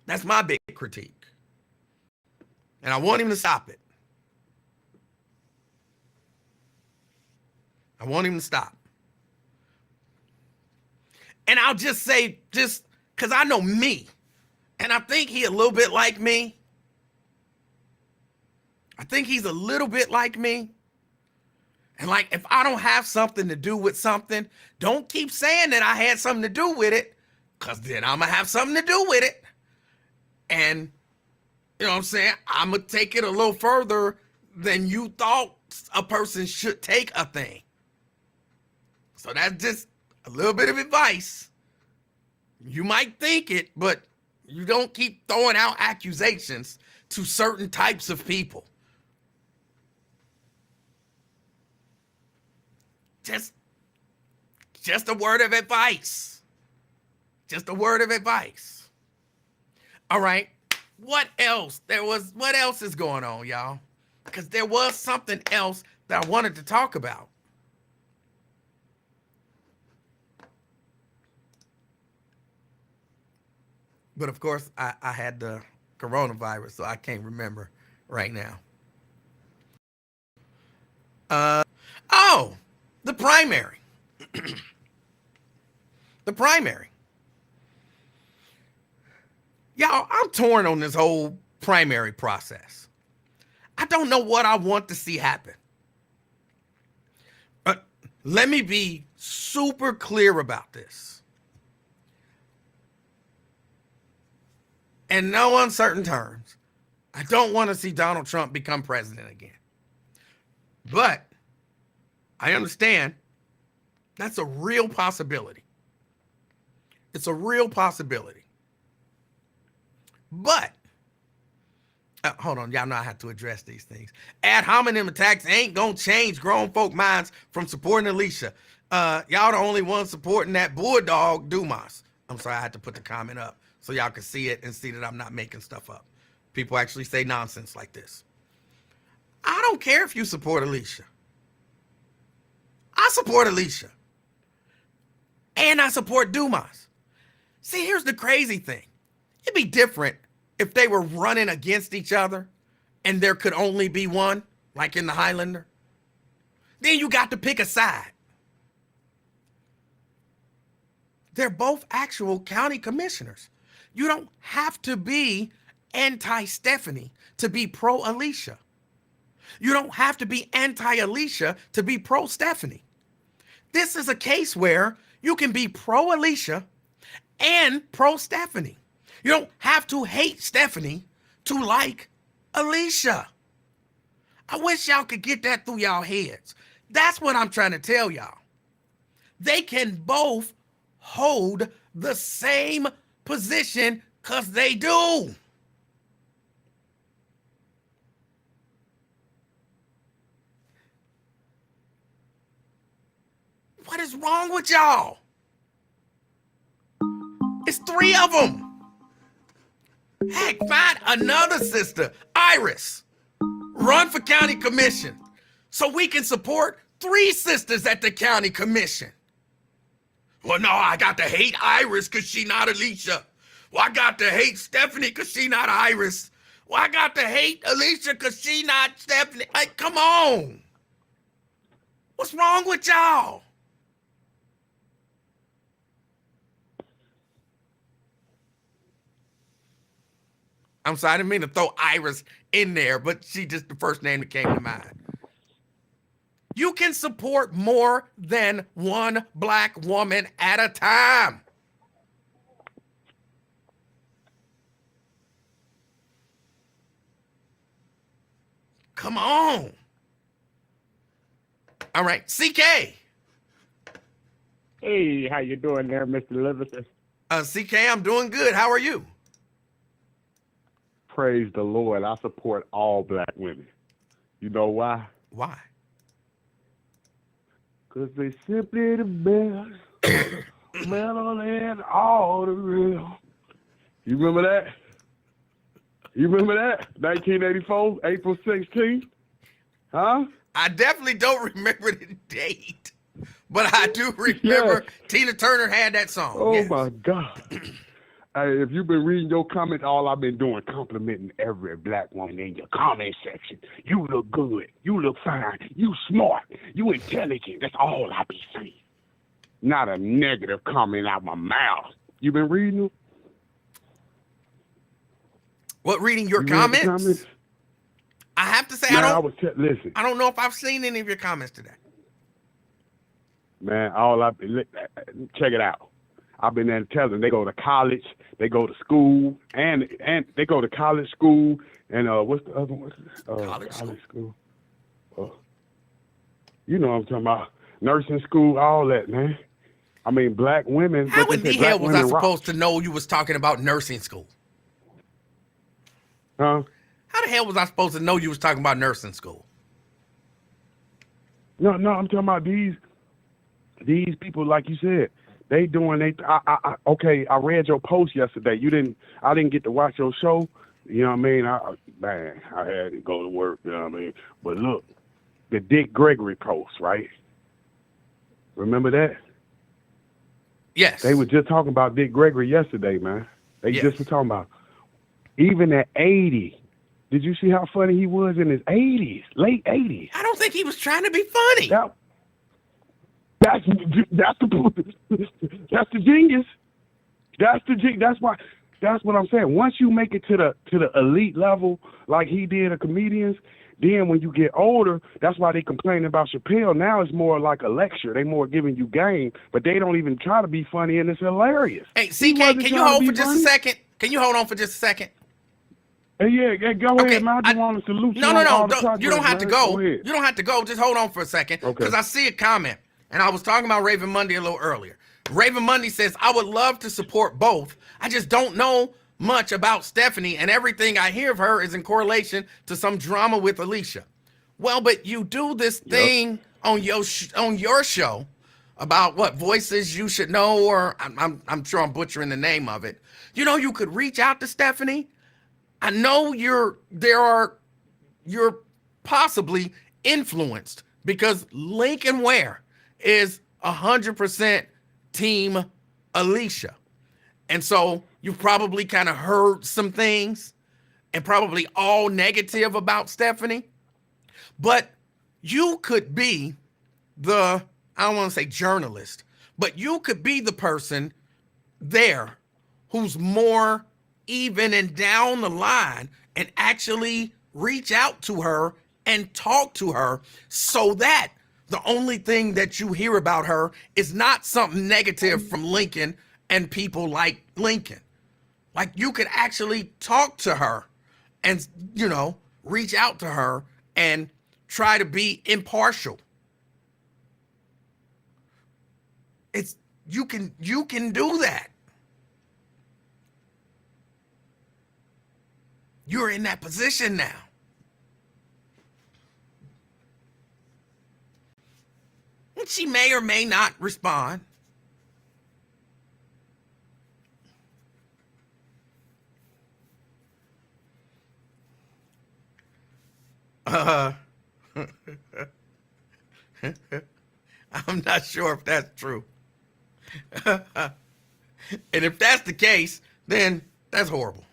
That's my big critique. And I want him to stop it. I want him to stop. And I'll just say, just because I know me, and I think he's a little bit like me. And like, if I don't have something to do with something, don't keep saying that I had something to do with it, because then I'm going to have something to do with it. And, you know what I'm saying? I'm going to take it a little further than you thought a person should take a thing. So that's just a little bit of advice. You might think it, but you don't keep throwing out accusations to certain types of people. Just a word of advice. All right. What else? What else is going on, y'all? Because there was something else that I wanted to talk about. But of course, I had the coronavirus, so I can't remember right now. The primary. The primary. Y'all, I'm torn on this whole primary process. I don't know what I want to see happen. But let me be super clear about this. In no uncertain terms, I don't want to see Donald Trump become president again. But I understand that's a real possibility. It's a real possibility. But, hold on, y'all know I have to address these things. Ad hominem attacks ain't gonna change grown folk minds from supporting Alicia. Y'all the only ones supporting that bulldog Dumas. I'm sorry, I had to put the comment up so y'all can see it and see that I'm not making stuff up. People actually say nonsense like this. I don't care if you support Alicia. I support Alicia. And I support Dumas. See, here's the crazy thing. It'd be different if they were running against each other and there could only be one, like in the Highlander. Then you got to pick a side. They're both actual county commissioners. You don't have to be anti-Stephanie to be pro-Alicia. You don't have to be anti-Alicia to be pro-Stephanie. This is a case where you can be pro-Alicia and pro-Stephanie. You don't have to hate Stephanie to like Alicia. I wish y'all could get that through y'all heads. That's what I'm trying to tell y'all. They can both hold the same position because they do. What is wrong with y'all? It's 3 of them. Heck, find another sister, Iris. Run for county commission so we can support 3 sisters at the county commission. Well, no, I got to hate Iris because she not Alicia. Well, I got to hate Stephanie because she not Iris. Well, I got to hate Alicia because she not Stephanie. Like, come on. What's wrong with y'all? I'm sorry, I didn't mean to throw Iris in there, but she just the first name that came to mind. You can support more than one black woman at a time. Come on. All right, CK. Hey, how you doing there, Mr. Livingston? CK, I'm doing good. How are you? Praise the Lord. I support all black women. You know why? Why? Because they simply the best. Better than all the real. You remember that? You remember that? 1984, April 16th? Huh? I definitely don't remember the date, but I do remember Tina Turner had that song. Oh, yes. my God. Hey, if you've been reading your comments, all I've been doing complimenting every black woman in your comment section. You look good. You look fine. You smart. You intelligent. That's all I be saying. Not a negative comment out my mouth. You been reading them? What, reading your You read the comments? I have to say, Man, I don't know if I've seen any of your comments today. Man, check it out. I've been there telling them they go to college, they go to school, and they go to college, school, and what's the other one? College school. You know what I'm talking about. Nursing school, all that, man. I mean, black women. How in the hell was I supposed to know you was talking about nursing school? Huh? How the hell was I supposed to know you was talking about nursing school? No, I'm talking about these people, like you said. They doing okay. I read your post yesterday. I didn't get to watch your show. You know what I mean? I had to go to work. You know what I mean? But look, the Dick Gregory post, right? Remember that? Yes. They were just talking about Dick Gregory yesterday, man. They just were talking about even at 80. Did you see how funny he was in his 80s, late 80s? I don't think he was trying to be funny. That's the genius. That's why. That's what I'm saying. Once you make it to the elite level, like he did, of comedians, then when you get older, that's why they complain about Chappelle. Now it's more like a lecture. They more giving you game, but they don't even try to be funny, and it's hilarious. Hey, CK, can you hold for just a second? Can you hold on for just a second? Hey, yeah, go ahead, man. I just want to salute you. No. You don't have to go. You don't have to go. Just hold on for a second, because I see a comment. And I was talking about Raven Monday a little earlier. Raven Monday says, I would love to support both. I just don't know much about Stephanie, and everything I hear of her is in correlation to some drama with Alicia. Well, but you do this thing on your show about what voices you should know, or I'm sure I'm butchering the name of it. You know, you could reach out to Stephanie. I know you're possibly influenced because Lincoln Ware is 100% team Alicia. And so you've probably kind of heard some things and probably all negative about Stephanie. But you could be I don't want to say journalist, but you could be the person there who's more even and down the line and actually reach out to her and talk to her so that the only thing that you hear about her is not something negative from Lincoln and people like Lincoln. Like, you could actually talk to her and, reach out to her and try to be impartial. You can do that. You're in that position now. She may or may not respond. I'm not sure if that's true. And if that's the case, then that's horrible.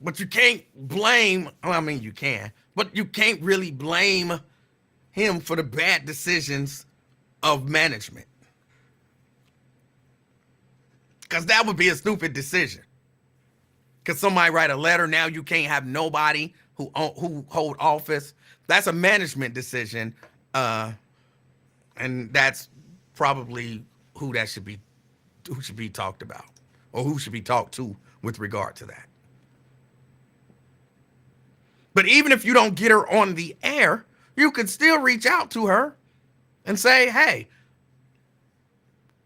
But you can't blame, well, I mean, you can, but you can't really blame him for the bad decisions of management. Because that would be a stupid decision. Because somebody write a letter, now you can't have nobody who hold office. That's a management decision. And that's probably who should be talked about, or who should be talked to with regard to that. But even if you don't get her on the air, you can still reach out to her and say, hey,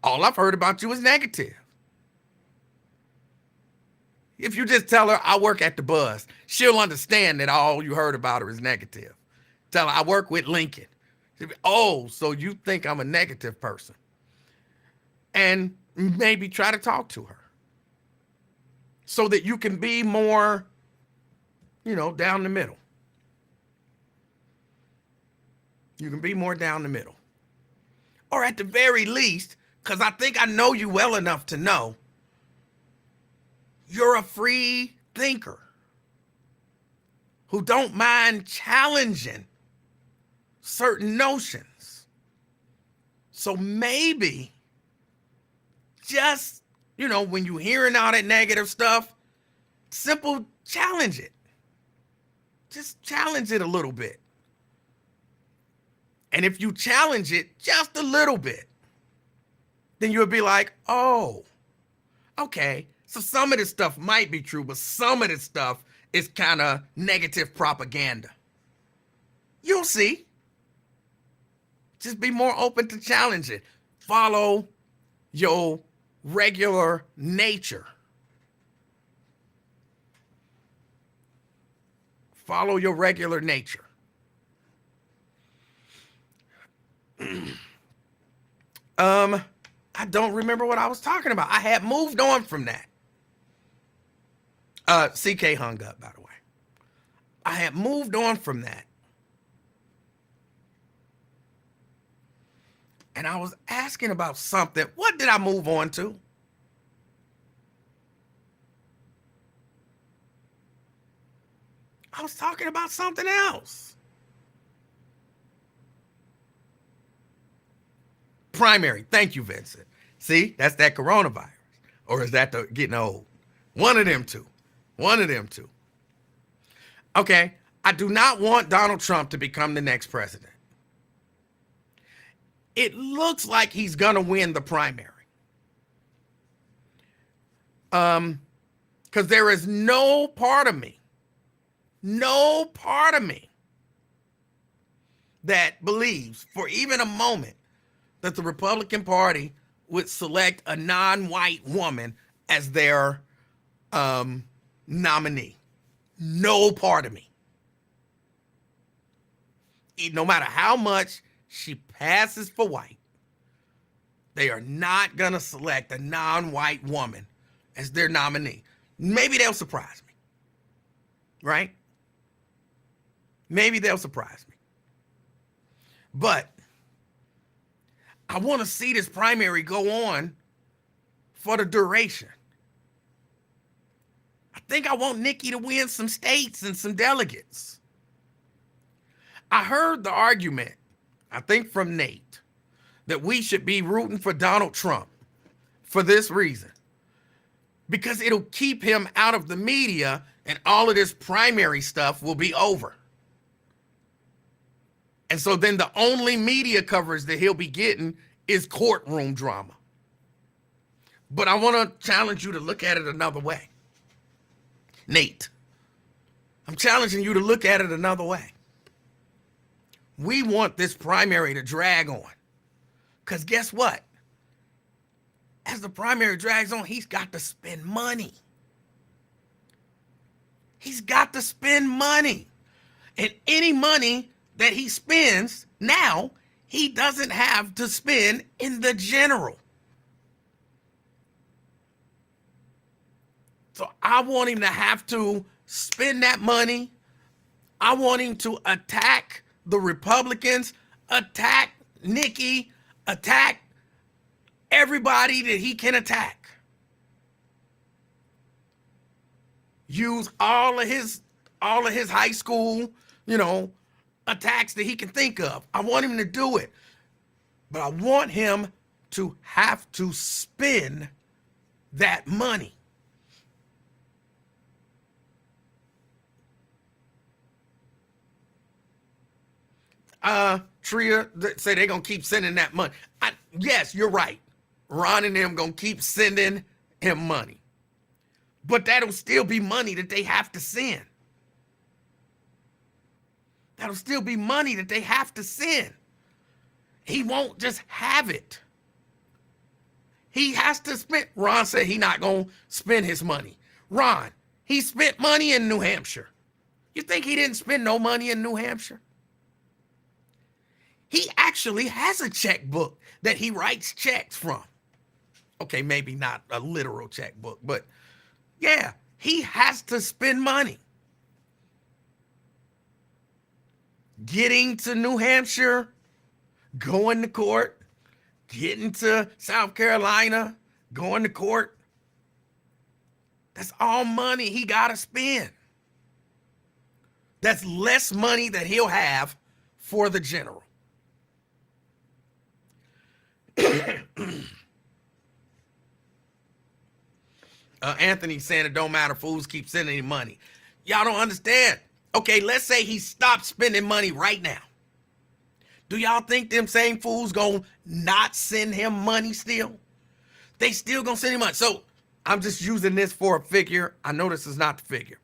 all I've heard about you is negative. If you just tell her, I work at the Buzz, she'll understand that all you heard about her is negative. Tell her, I work with Lincoln. She'll be, oh, so you think I'm a negative person. And maybe try to talk to her so that you can be more, down the middle. You can be more down the middle. Or at the very least, because I think I know you well enough to know, you're a free thinker who don't mind challenging certain notions. So maybe just, when you're hearing all that negative stuff, simple challenge it. Just challenge it a little bit. And if you challenge it just a little bit, then you'll be like, oh, okay. So some of this stuff might be true, but some of this stuff is kind of negative propaganda. You'll see. Just be more open to challenge it. Follow your regular nature. Follow your regular nature. I don't remember what I was talking about. I had moved on from that. CK hung up, by the way. I had moved on from that. And I was asking about something. What did I move on to? I was talking about something else. Primary. Thank you, Vincent. See, that's that coronavirus. Or is that the getting old? One of them two. One of them two. Okay, I do not want Donald Trump to become the next president. It looks like he's going to win the primary. Because there is no part of me that believes for even a moment that the Republican Party would select a non-white woman as their nominee. No part of me. No matter how much she passes for white, they are not going to select a non-white woman as their nominee. Maybe they'll surprise me. Right? Maybe they'll surprise me. But I want to see this primary go on for the duration. I think I want Nikki to win some states and some delegates. I heard the argument, I think from Nate, that we should be rooting for Donald Trump for this reason. Because it'll keep him out of the media and all of this primary stuff will be over. And so then the only media coverage that he'll be getting is courtroom drama. But I want to challenge you to look at it another way. Nate, I'm challenging you to look at it another way. We want this primary to drag on. Because guess what? As the primary drags on, he's got to spend money. He's got to spend money. And any money that he spends now, he doesn't have to spend in the general. So I want him to have to spend that money. I want him to attack the Republicans, attack Nikki, attack everybody that he can attack. Use all of his high school, attacks that he can think of. I want him to do it. But I want him to have to spend that money. Tria say they're gonna keep sending that money. Yes, you're right. Ron and them gonna keep sending him money. But that'll still be money that they have to send. That'll still be money that they have to send. He won't just have it. He has to spend. Ron said he's not gonna spend his money. Ron, he spent money in New Hampshire. You think he didn't spend no money in New Hampshire? He actually has a checkbook that he writes checks from. Okay, maybe not a literal checkbook, but yeah, he has to spend money. Getting to New Hampshire, going to court, getting to South Carolina, going to court. That's all money he got to spend. That's less money that he'll have for the general. Anthony saying it don't matter, fools keep sending him money. Y'all don't understand. Okay, let's say he stopped spending money right now. Do y'all think them same fools gonna not send him money still? They still gonna send him money. So I'm just using this for a figure. I know this is not the figure.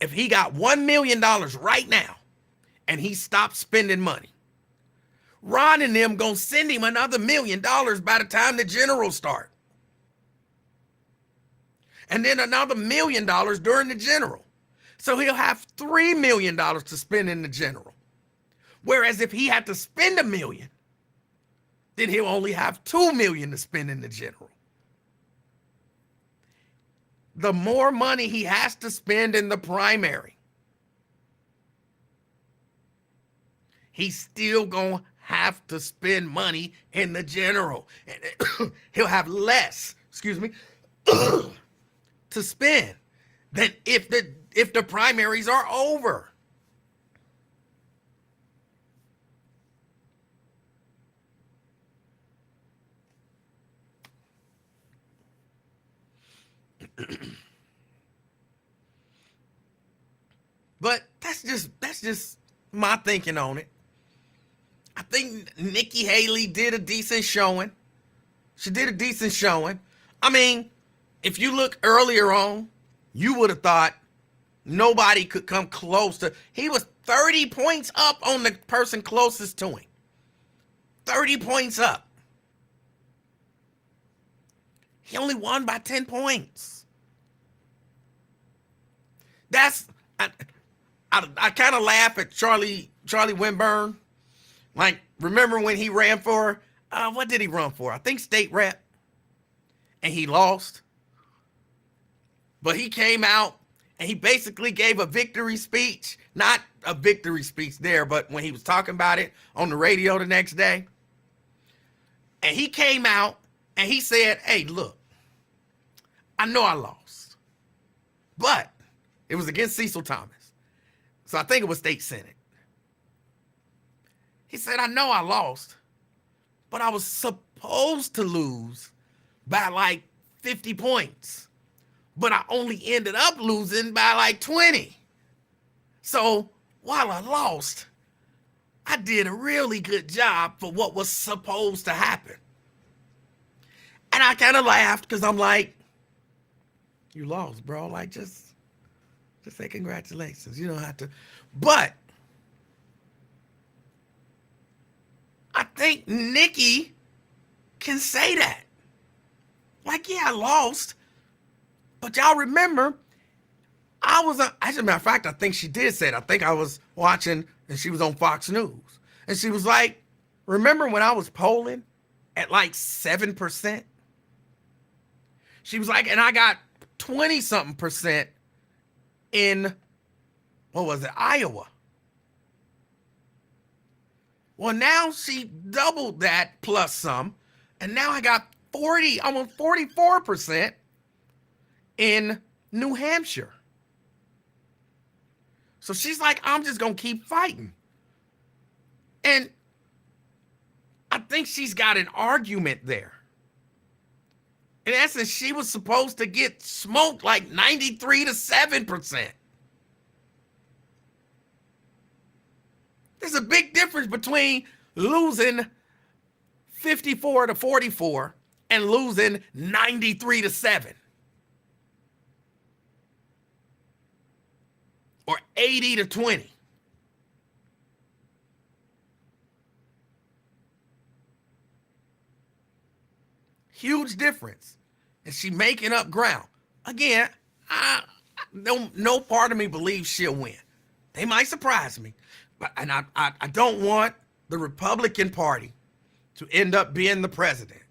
If he got $1 million right now and he stopped spending money, Ron and them gonna send him another $1 million by the time the general start. And then another $1 million during the general. So he'll have $3 million to spend in the general. Whereas if he had to spend $1 million, then he'll only have $2 million to spend in the general. The more money he has to spend in the primary, he's still gonna have to spend money in the general. And he'll have less, to spend than if the primaries are over. But that's just my thinking on it. I think Nikki Haley did a decent showing. She did a decent showing. I mean, if you look earlier on, you would have thought nobody could come close to. He was 30 points up on the person closest to him. 30 points up. He only won by 10 points. That's I kind of laugh at Charlie Winburn. Like, remember when he ran for what did he run for? I think state rep. And he lost. But he came out and he basically gave a victory speech. Not a victory speech there, but when he was talking about it on the radio the next day. And he came out and he said, hey, look, I know I lost. But it was against Cecil Thomas. So I think it was state senate. He said, I know I lost, but I was supposed to lose by like 50 points. But I only ended up losing by like 20. So while I lost, I did a really good job for what was supposed to happen. And I kind of laughed because I'm like, you lost, bro. Like, just say congratulations. You don't have to. But I think Nikki can say that. Like, yeah, I lost. But y'all remember, as a matter of fact, I think she did say it. I think I was watching and she was on Fox News. And she was like, Remember when I was polling at like 7%? She was like, and I got 20 something percent in, what was it, Iowa. Well, now she doubled that plus some, and now I got 40, almost 44% in New Hampshire. So she's like, I'm just going to keep fighting. And I think she's got an argument there. In essence, she was supposed to get smoked like 93 to 7%. There's a big difference between losing 54 to 44 and losing 93 to 7. Or 80 to 20. Huge difference. And she making up ground. Again, no part of me believes she'll win. They might surprise me. But I don't want the Republican Party to end up being the president.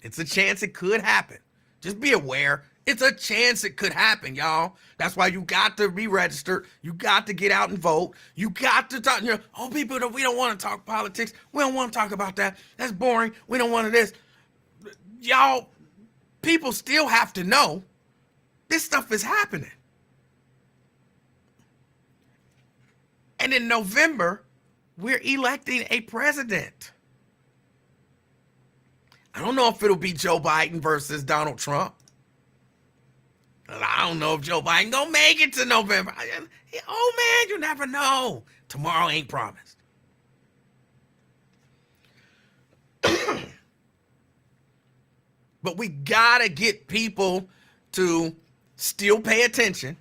It's a chance it could happen. Just be aware. It's a chance it could happen, y'all. That's why you got to be registered. You got to get out and vote. You got to talk. Oh, people, we don't want to talk politics. We don't want to talk about that. That's boring. We don't want to this. Y'all, people still have to know this stuff is happening. And in November, we're electing a president. I don't know if it'll be Joe Biden versus Donald Trump. I don't know if Joe Biden gonna make it to November. Oh man, you never know. Tomorrow ain't promised. But we gotta get people to still pay attention,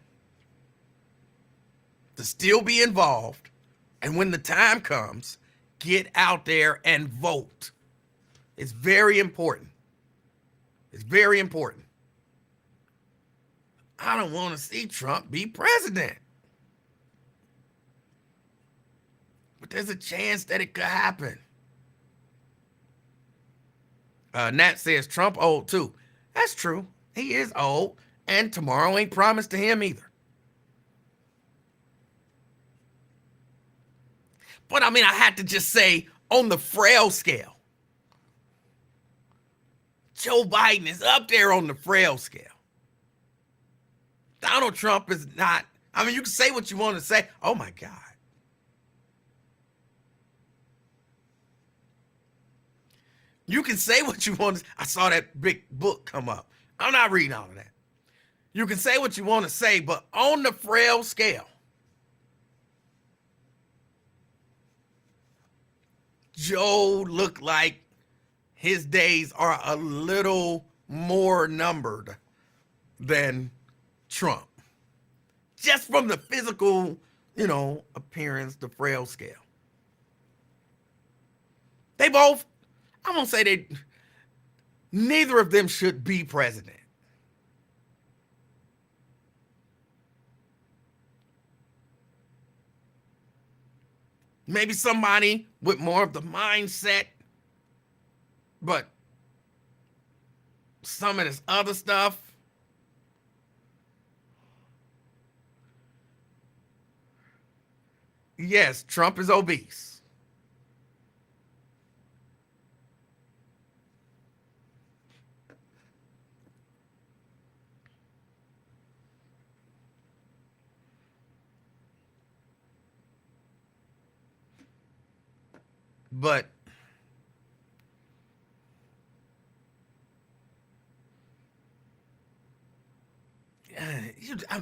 to still be involved, and when the time comes, get out there and vote. It's very important. It's very important. I don't want to see Trump be president. But there's a chance that it could happen. Nat says Trump old too. That's true. He is old, and tomorrow ain't promised to him either. But I mean, I had to just say on the frail scale, Joe Biden is up there on the frail scale. Donald Trump is not. I mean, you can say what you want to say. Oh my God. You can say what you want to. I saw that big book come up. I'm not reading all of that. You can say what you want to say, but on the frail scale, Joe looked like his days are a little more numbered than Trump. Just from the physical, appearance, the frail scale. They both, I won't say neither of them should be president. Maybe somebody with more of the mindset, but some of this other stuff, yes, Trump is obese. But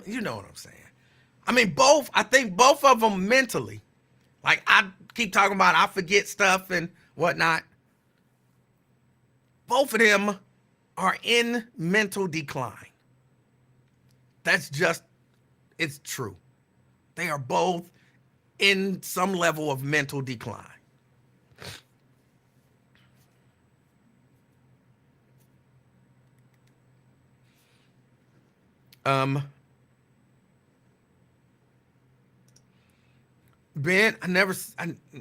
you know what I'm saying. I mean, I think both of them mentally, like I keep talking about, I forget stuff and whatnot. Both of them are in mental decline. It's true. They are both in some level of mental decline. Ben,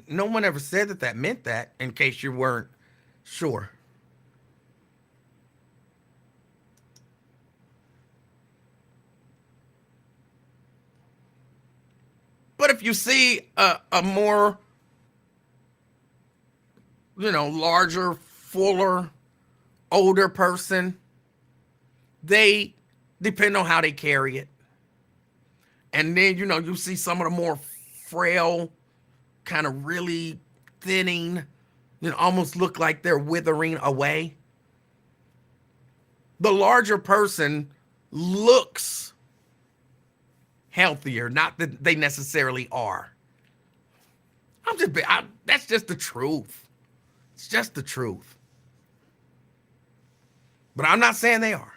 no one ever said that meant that, in case you weren't sure. But if you see a more, larger, fuller, older person, they depend on how they carry it. And then, you see some of the more frail, kind of really thinning, almost look like they're withering away. The larger person looks healthier, not that they necessarily are. That's just the truth. It's just the truth. But I'm not saying they are.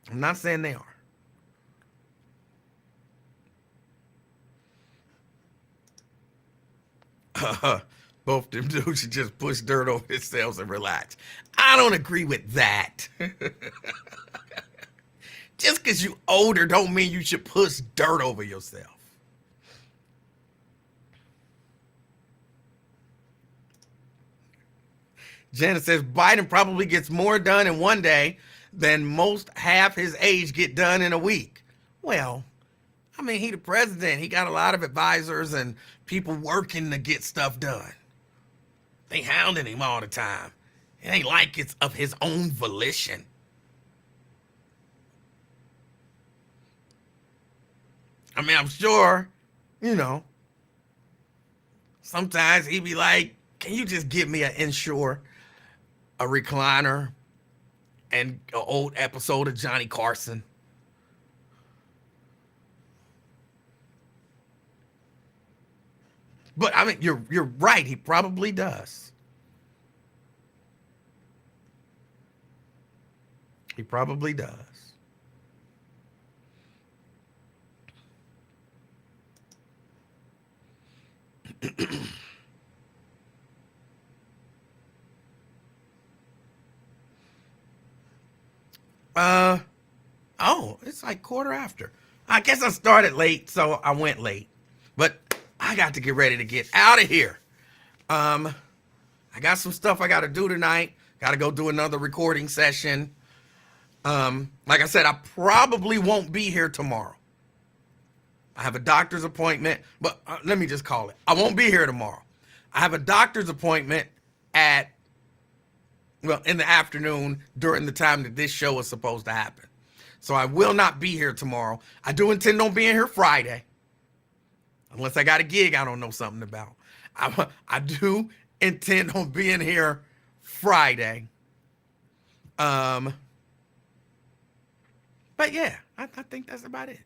I'm not saying they are. Both them dudes should just push dirt over themselves and relax. I don't agree with that. Just because you older don't mean you should push dirt over yourself. Janet says Biden probably gets more done in one day than most half his age get done in a week. Well, I mean, he the president. He got a lot of advisors and people working to get stuff done. They hounding him all the time. It ain't like it's of his own volition. I mean, I'm sure, sometimes he be like, can you just give me an Ensure, a recliner, and an old episode of Johnny Carson? But I mean, you're right. He probably does. He probably does. Oh, it's like quarter after. I guess I started late, so I went late. But I got to get ready to get out of here. I got some stuff I got to do tonight. Got to go do another recording session. Like I said, I probably won't be here tomorrow. I have a doctor's appointment, but let me just call it. I won't be here tomorrow. I have a doctor's appointment in the afternoon during the time that this show is supposed to happen. So I will not be here tomorrow. I do intend on being here Friday. Unless I got a gig I don't know something about. I do intend on being here Friday. But yeah, I think that's about it.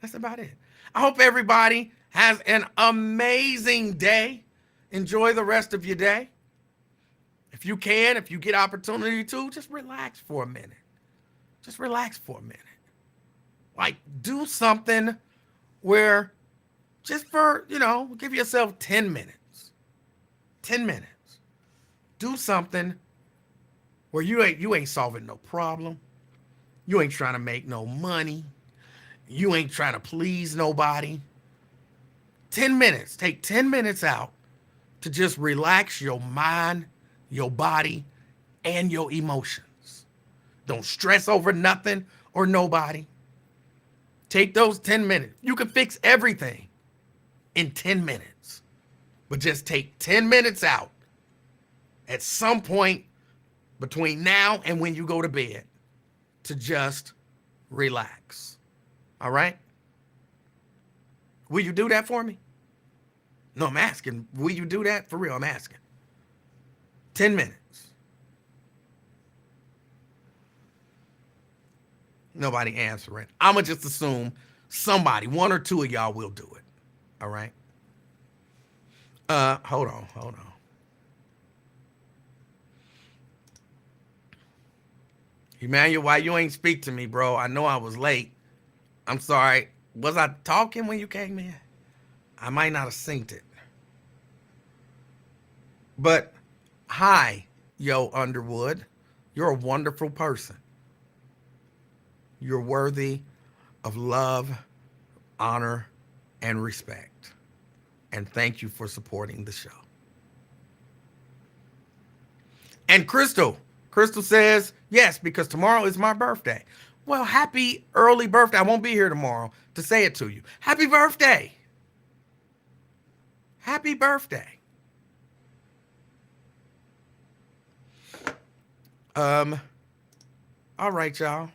That's about it. I hope everybody has an amazing day. Enjoy the rest of your day. If you get opportunity to, just relax for a minute. Just relax for a minute. Like, do something where just for, give yourself 10 minutes. 10 minutes. Do something where you ain't solving no problem. You ain't trying to make no money. You ain't trying to please nobody. 10 minutes. Take 10 minutes out to just relax your mind, your body, and your emotions. Don't stress over nothing or nobody. Take those 10 minutes. You can fix everything in 10 minutes. But just take 10 minutes out at some point between now and when you go to bed to just relax. All right? Will you do that for me? No, I'm asking. Will you do that? For real, I'm asking. 10 minutes. Nobody answering. I'm going to just assume somebody, one or two of y'all will do it. All right? Hold on. Emanuel, why you ain't speak to me, bro? I know I was late. I'm sorry. Was I talking when you came in? I might not have synced it. But, hi, Yo Underwood. You're a wonderful person. You're worthy of love, honor, and respect. And thank you for supporting the show. And Crystal says, yes, because tomorrow is my birthday. Well, happy early birthday. I won't be here tomorrow to say it to you. Happy birthday. Happy birthday. All right, y'all.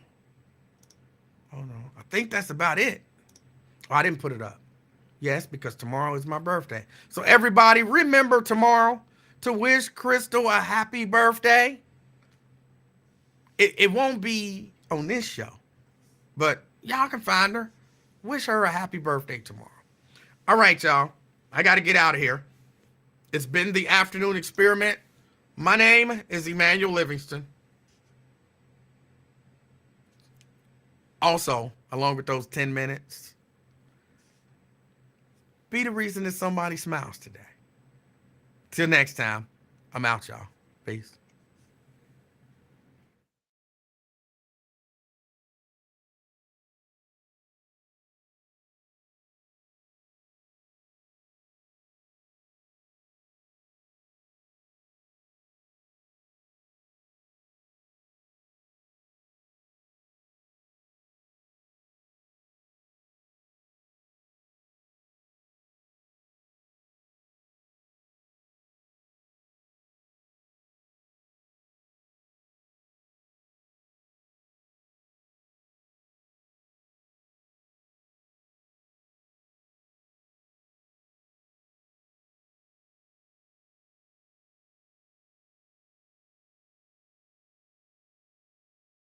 Oh no, I think that's about it. Oh, I didn't put it up. Yes, because tomorrow is my birthday. So everybody, remember tomorrow to wish Crystal a happy birthday. It won't be on this show, but y'all can find her. Wish her a happy birthday tomorrow. All right, y'all. I got to get out of here. It's been the afternoon experiment. My name is Emanuel Livingston. Also, along with those 10 minutes, be the reason that somebody smiles today. Till next time, I'm out, y'all. Peace.